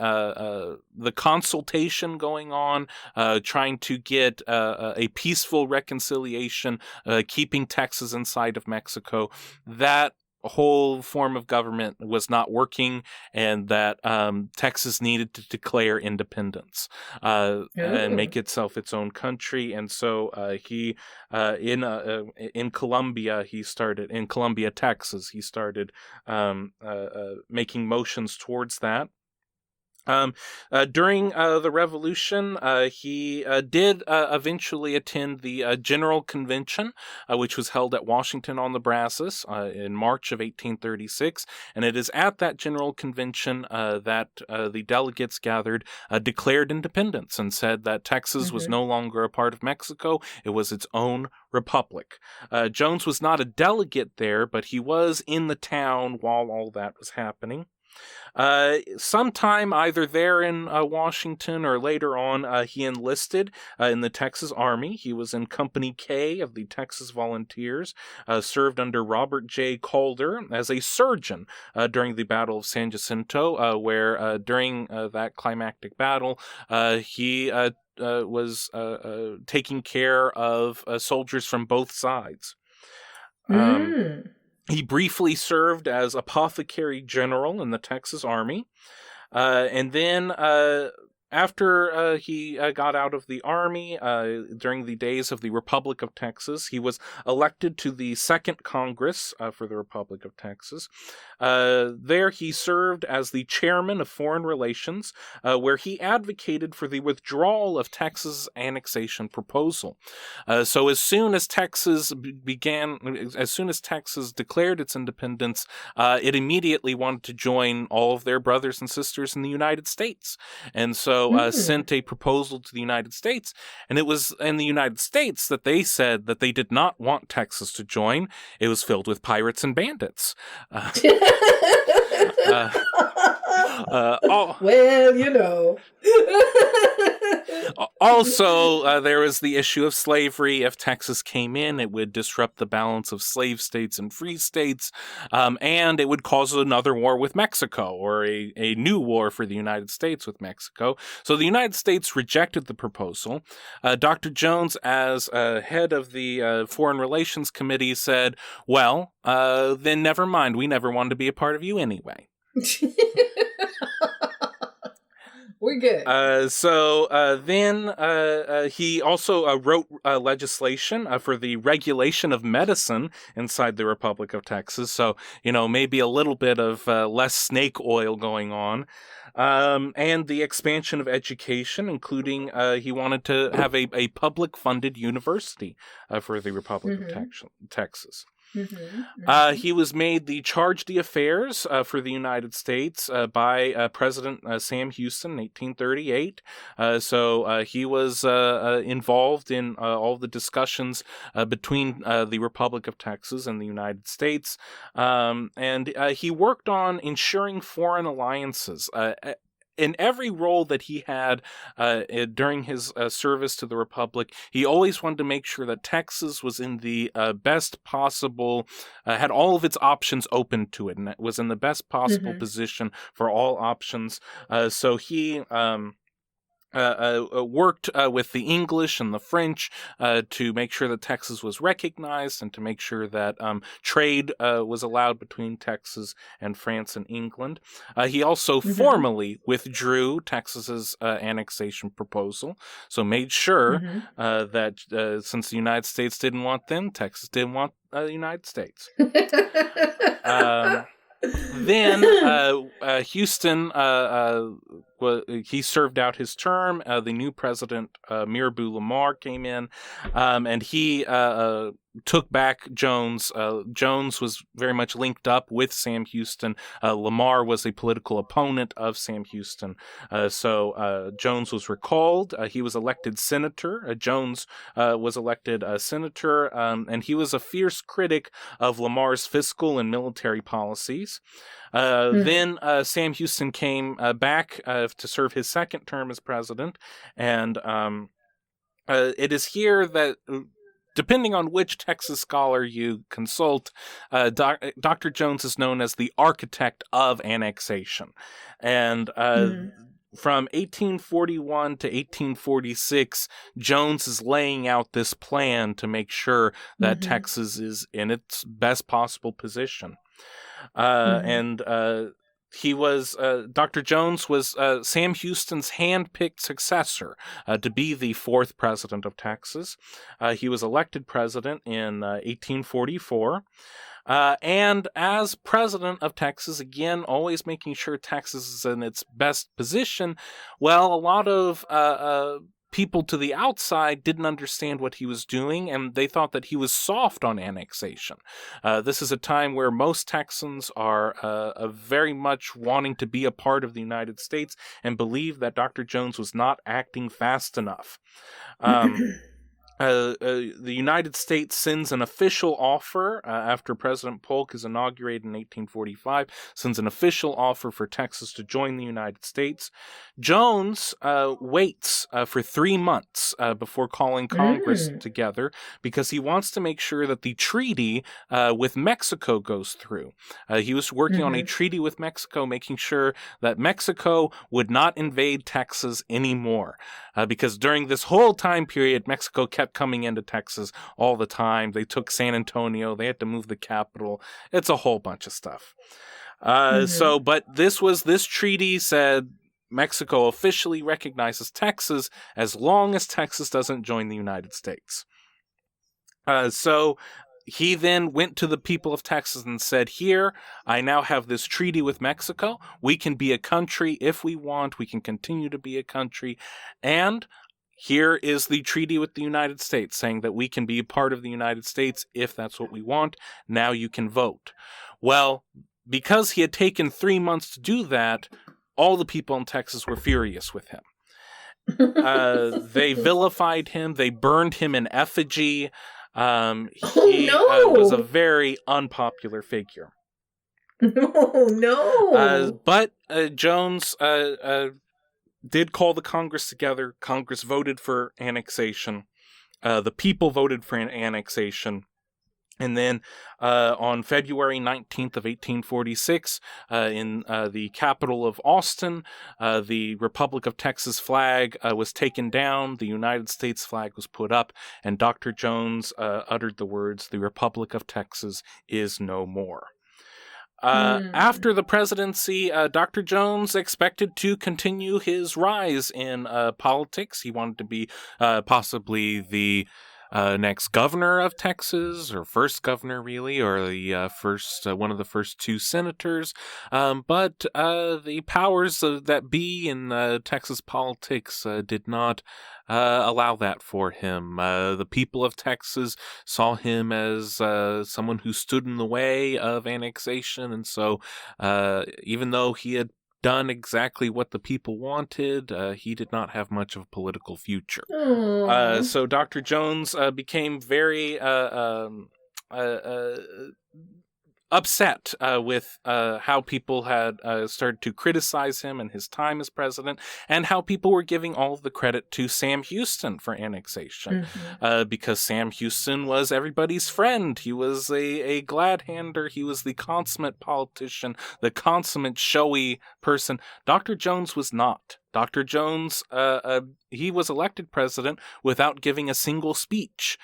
consultation going on, trying to get a peaceful reconciliation, keeping Texas inside of Mexico, that whole form of government was not working, and that Texas needed to declare independence and make itself its own country. And so he in Colombia, Texas, he started making motions towards that. During the Revolution, he did eventually attend the General Convention, which was held at Washington on the Brazos in March of 1836. And it is at that General Convention that the delegates gathered declared independence and said that Texas was no longer a part of Mexico. It was its own republic. Jones was not a delegate there, but he was in the town while all that was happening. Sometime either there in Washington or later on, he enlisted in the Texas Army. He was in Company K of the Texas Volunteers, served under Robert J. Calder as a surgeon during the Battle of San Jacinto, where during that climactic battle, he was taking care of soldiers from both sides. He briefly served as apothecary general in the Texas Army. And then after he got out of the Army, during the days of the Republic of Texas, he was elected to the Second Congress for the Republic of Texas. There he served as the chairman of Foreign Relations, where he advocated for the withdrawal of Texas' annexation proposal. So as soon as Texas declared its independence, it immediately wanted to join all of their brothers and sisters in the United States. And so sent a proposal to the United States, and it was in the United States that they said that they did not want Texas to join. It was filled with pirates and bandits. Well, you know. Also, there was the issue of slavery. If Texas came in, it would disrupt the balance of slave states and free states, and it would cause another war with Mexico, or a new war for the United States with Mexico. So the United States rejected the proposal. Dr. Jones, as head of the Foreign Relations Committee, said, well, then never mind. We never wanted to be a part of you anyway. We're good. Then he also wrote legislation for the regulation of medicine inside the Republic of Texas. So, maybe a little bit of less snake oil going on. And the expansion of education, including he wanted to have a public-funded university for the Republic of Texas. He was made the charge d'affaires for the United States by President Sam Houston in 1838. So he was involved in all the discussions between the Republic of Texas and the United States. And he worked on ensuring foreign alliances. In every role that he had during his service to the Republic, he always wanted to make sure that Texas was in the best possible, had all of its options open to it, and it was in the best possible position for all options. So he worked with the English and the French to make sure that Texas was recognized, and to make sure that trade was allowed between Texas and France and England. He also formally withdrew Texas's annexation proposal, so made sure that since the United States didn't want them, Texas didn't want the United States. Then Houston he served out his term. The new president, Mirabeau Lamar, came in, and he took back Jones. Jones was very much linked up with Sam Houston. Lamar was a political opponent of Sam Houston. So Jones was recalled. He was elected senator. Jones was elected senator, and he was a fierce critic of Lamar's fiscal and military policies. Then Sam Houston came back to serve his second term as president, and it is here that, depending on which Texas scholar you consult, Dr. Jones is known as the architect of annexation. And from 1841 to 1846, Jones is laying out this plan to make sure that Texas is in its best possible position. And he was, Dr. Jones was Sam Houston's hand-picked successor to be the fourth president of Texas. He was elected president in 1844. And as president of Texas, again, always making sure Texas is in its best position, well, a lot of people to the outside didn't understand what he was doing, and they thought that he was soft on annexation. This is a time where most Texans are very much wanting to be a part of the United States and believe that Dr. Jones was not acting fast enough. The United States sends an official offer after President Polk is inaugurated in 1845, sends an official offer for Texas to join the United States. Jones waits for 3 months before calling Congress together because he wants to make sure that the treaty with Mexico goes through. He was working on a treaty with Mexico, making sure that Mexico would not invade Texas anymore. Because during this whole time period, Mexico kept coming into Texas all the time. They took San Antonio. They had to move the capital. It's a whole bunch of stuff. But this treaty said Mexico officially recognizes Texas as long as Texas doesn't join the United States. So he then went to the people of Texas and said, here, I now have this treaty with Mexico. We can be a country if we want. We can continue to be a country. And here is the treaty with the United States saying that we can be a part of the United States if that's what we want. Now you can vote. Well, because he had taken 3 months to do that, all the people in Texas were furious with him. They vilified him. They burned him in effigy. He was a very unpopular figure. But Jones did call the Congress together. Congress voted for annexation. The people voted for annexation. And then on February 19th of 1846, in the capital of Austin, the Republic of Texas flag was taken down, the United States flag was put up, and Dr. Jones uttered the words, "The Republic of Texas is no more." After the presidency, Dr. Jones expected to continue his rise in politics. He wanted to be possibly the next governor of Texas, or first governor, really, or the first one of the first 2 senators. But the powers that be in Texas politics did not allow that for him. The people of Texas saw him as someone who stood in the way of annexation, and so even though he had done exactly what the people wanted, he did not have much of a political future. So Dr. Jones became very upset with how people had started to criticize him and his time as president, and how people were giving all of the credit to Sam Houston for annexation, because Sam Houston was everybody's friend. He was a glad-hander. He was the consummate politician, the consummate showy person. Dr. Jones was not. Dr. Jones, he was elected president without giving a single speech.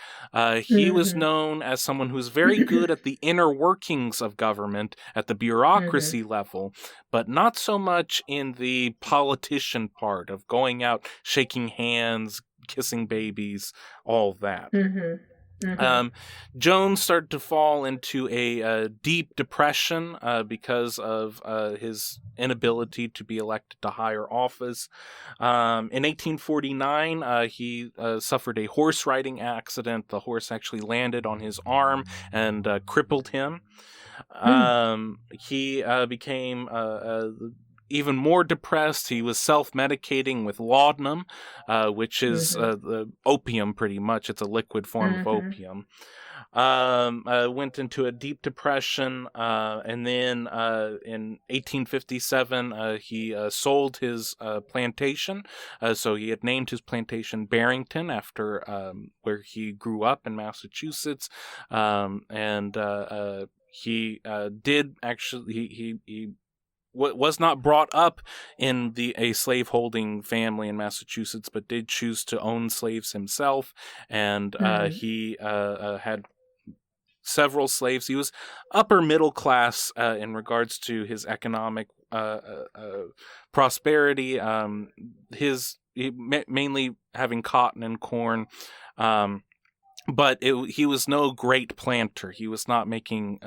He was known as someone who's very good at the inner workings of government, at the bureaucracy level, but not so much in the politician part of going out, shaking hands, kissing babies, all that. Mm-hmm. Um, Jones started to fall into a deep depression because of his inability to be elected to higher office. In 1849, he suffered a horse riding accident. The horse actually landed on his arm and crippled him. He became even more depressed. He was self-medicating with laudanum, which is Mm-hmm. the opium, pretty much. It's a liquid form of Mm-hmm. opium. Went into a deep depression, and then in 1857, he sold his plantation. So he had named his plantation Barrington after where he grew up in Massachusetts, and he did actually he was not brought up in a slaveholding family in Massachusetts, but did choose to own slaves himself, and Mm-hmm. he had several slaves. He was upper middle class in regards to his economic prosperity. Mainly having cotton and corn. But he was no great planter. He was not making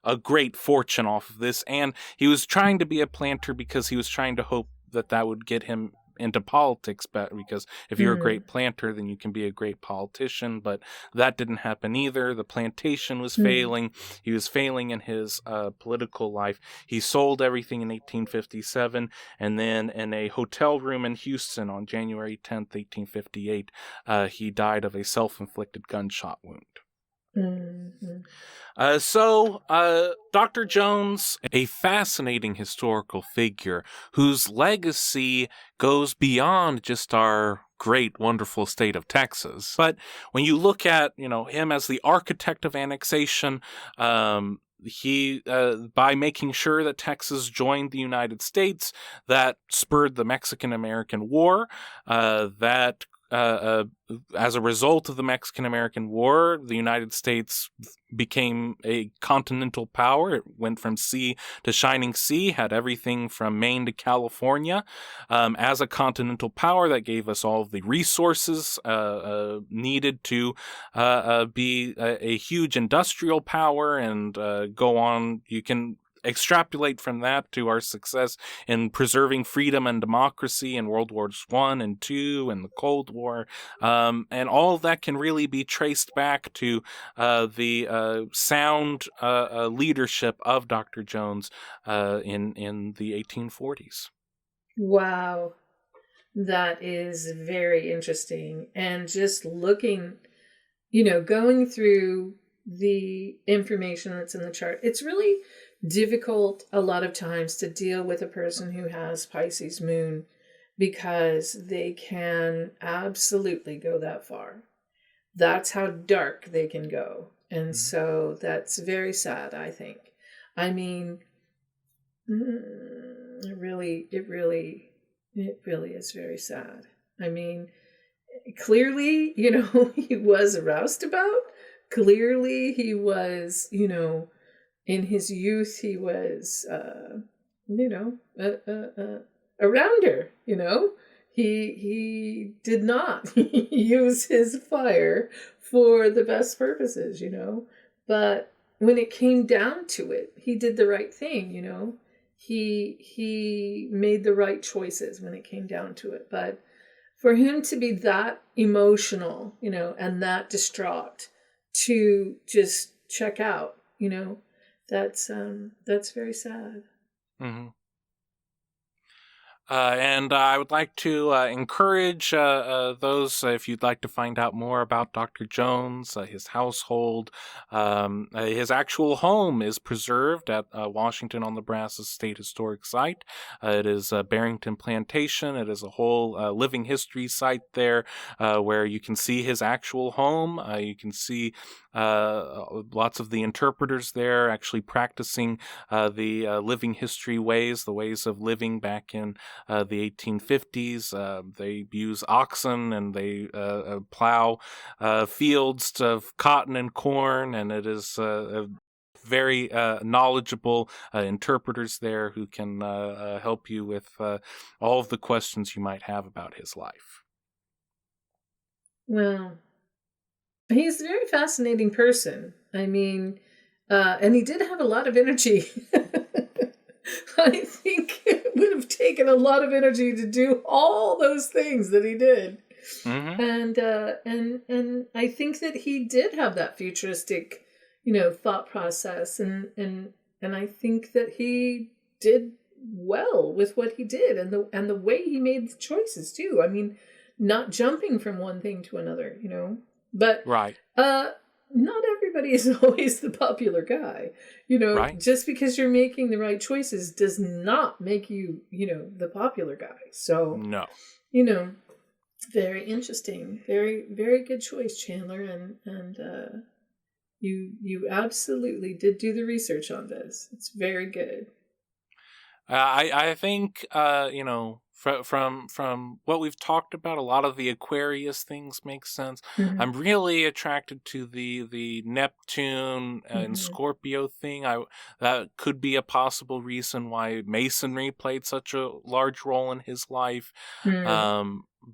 a great fortune off of this, and he was trying to be a planter because he was trying to hope that that would get him into politics, because if you're a Mm-hmm. great planter, then you can be a great politician. But that didn't happen either. The plantation was failing. He was failing in his political life. He sold everything in 1857, and then in a hotel room in Houston on January 10th, 1858, he died of a self-inflicted gunshot wound. Mm-hmm. Dr. Jones, a fascinating historical figure whose legacy goes beyond just our great, wonderful state of Texas. But when you look at, him as the architect of annexation, he, by making sure that Texas joined the United States, that spurred the Mexican-American War, that as a result of the Mexican-American War, the United States became a continental power. It went from sea to shining sea, had everything from Maine to California. As a continental power, that gave us all of the resources needed to be a huge industrial power and go on. You can extrapolate from that to our success in preserving freedom and democracy in World Wars I and II and the Cold War. And all of that can really be traced back to the sound leadership of Dr. Jones in the 1840s. Wow. That is very interesting. And just looking, going through the information that's in the chart, it's really difficult a lot of times to deal with a person who has Pisces moon because they can absolutely go that far. That's how dark they can go. And so that's very sad, I think. I mean, it really is very sad. I mean, clearly, he was aroused about. Clearly, he was, in his youth, he was, a rounder, He did not use his fire for the best purposes, But when it came down to it, he did the right thing, He made the right choices when it came down to it. But for him to be that emotional, and that distraught to just check out, that's very sad. Mm-hmm. And I would like to encourage those, if you'd like to find out more about Dr. Jones, his household, his actual home is preserved at Washington on Nebraska State Historic Site. It is Barrington Plantation. It is a whole living history site there where you can see his actual home. You can see lots of the interpreters there actually practicing the living history ways, the ways of living back in the 1850s. They use oxen and they plow fields of cotton and corn, and it is very knowledgeable interpreters there who can help you with all of the questions you might have about his life. Well, He's a very fascinating person. I mean, and he did have a lot of energy. I think it would have taken a lot of energy to do all those things that he did. Mm-hmm. And I think that he did have that futuristic, thought process, and I think that he did well with what he did, and the way he made the choices too. I mean, not jumping from one thing to another, but Right. not everybody is always the popular guy. Right. Just because you're making the right choices does not make you, the popular guy. So, No. very interesting. Very, very good choice, Chandler. And you absolutely did do the research on this. It's very good. I think from what we've talked about, a lot of the Aquarius things make sense. Mm-hmm. I'm really attracted to the Neptune and Scorpio thing. That could be a possible reason why Masonry played such a large role in his life.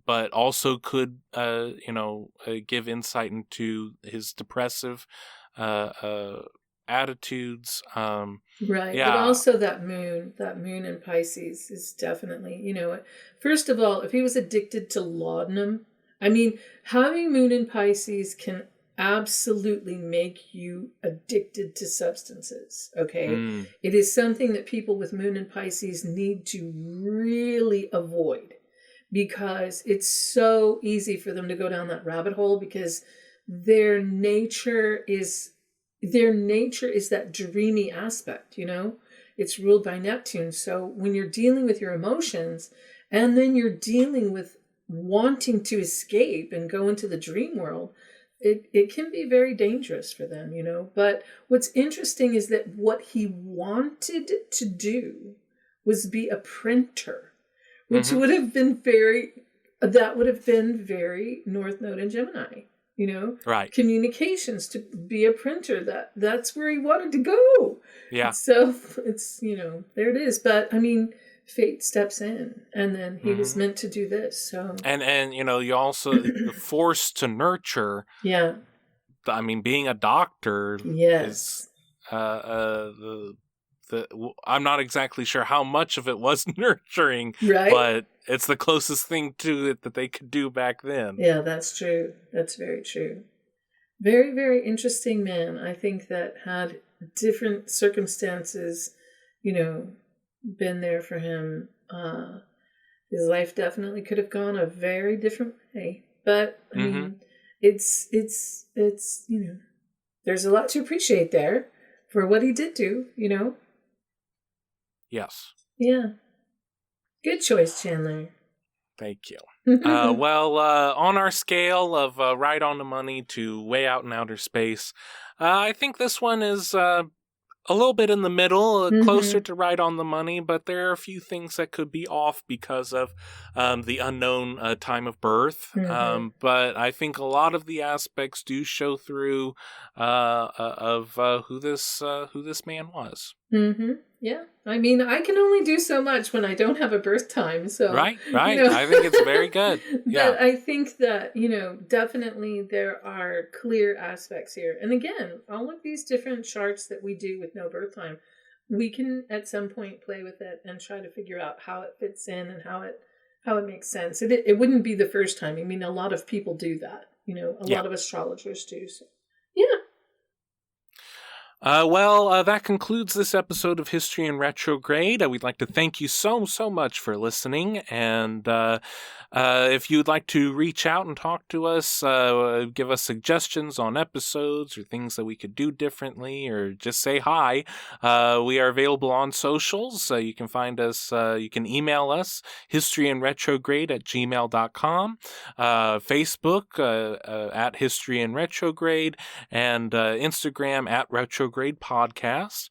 But also could give insight into his depressive attitudes. Right. Yeah. But also that moon in Pisces is definitely, first of all, if he was addicted to laudanum, I mean, having moon in Pisces can absolutely make you addicted to substances. Okay. It is something that people with moon in Pisces need to really avoid, because it's so easy for them to go down that rabbit hole, because their nature is that dreamy aspect, it's ruled by Neptune. So when you're dealing with your emotions, and then you're dealing with wanting to escape and go into the dream world, it can be very dangerous for them, But what's interesting is that what he wanted to do was be a printer, which would have been very North Node in Gemini. Right. Communications, to be a printer, that's where he wanted to go. Yeah. So it's, there it is. But I mean, fate steps in, and then he was meant to do this. So and you also the force to nurture. Yeah. I mean, being a doctor Yes. is I'm not exactly sure how much of it was nurturing, Right. but it's the closest thing to it that they could do back then. Yeah, that's true. That's very true. Very, very interesting man. I think that had different circumstances, been there for him, his life definitely could have gone a very different way. But I mean, it's there's a lot to appreciate there for what he did do, Yes. Yeah. Good choice, Chandler. Thank you. On our scale of right on the money to way out in outer space, I think this one is a little bit in the middle, closer to right on the money, but there are a few things that could be off because of the unknown time of birth. But I think a lot of the aspects do show through of who this man was. Yeah, I mean, I can only do so much when I don't have a birth time. So right. I think it's very good. Yeah, but I think that definitely there are clear aspects here. And again, all of these different charts that we do with no birth time, we can at some point play with it and try to figure out how it fits in and how it makes sense. It wouldn't be the first time. I mean, a lot of people do that. A lot of astrologers do. So yeah. That concludes this episode of History in Retrograde. We'd like to thank you so much for listening. And if you'd like to reach out and talk to us, give us suggestions on episodes or things that we could do differently, or just say hi, we are available on socials. You can find us, you can email us, historyinretrograde@gmail.com, Facebook at History in Retrograde, and Instagram at Retrograde Retrograde podcast.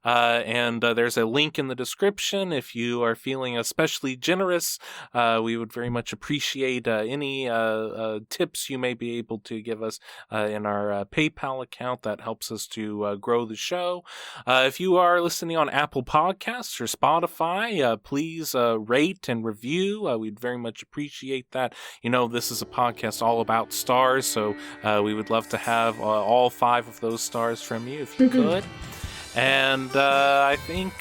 And there's a link in the description if you are feeling especially generous. We would very much appreciate any tips you may be able to give us in our PayPal account. That helps us to grow the show. If you are listening on Apple Podcasts or Spotify, please rate and review. We'd very much appreciate that. This is a podcast all about stars, so we would love to have all 5 of those stars from you if you could. And I think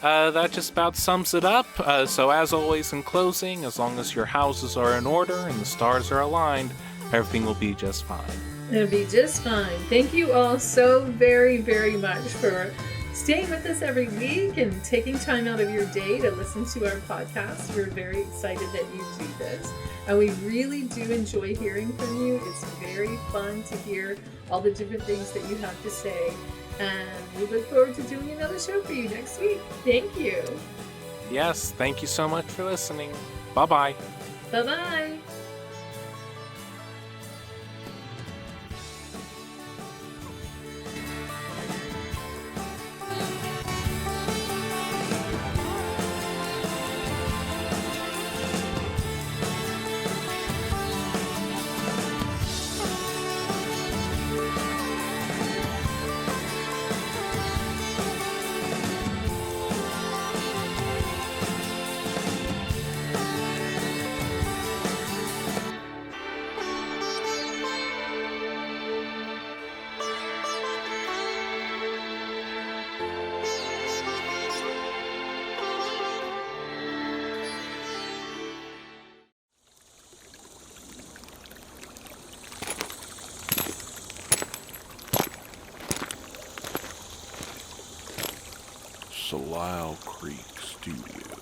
that just about sums it up. So as always in closing, as long as your houses are in order and the stars are aligned, everything will be just fine. It'll be just fine. Thank you all so very, very much for staying with us every week and taking time out of your day to listen to our podcast. We're very excited that you do this. And we really do enjoy hearing from you. It's very fun to hear all the different things that you have to say. And we look forward to doing another show for you next week. Thank you. Yes, thank you so much for listening. Bye-bye. Bye-bye. Salal Creek Studio.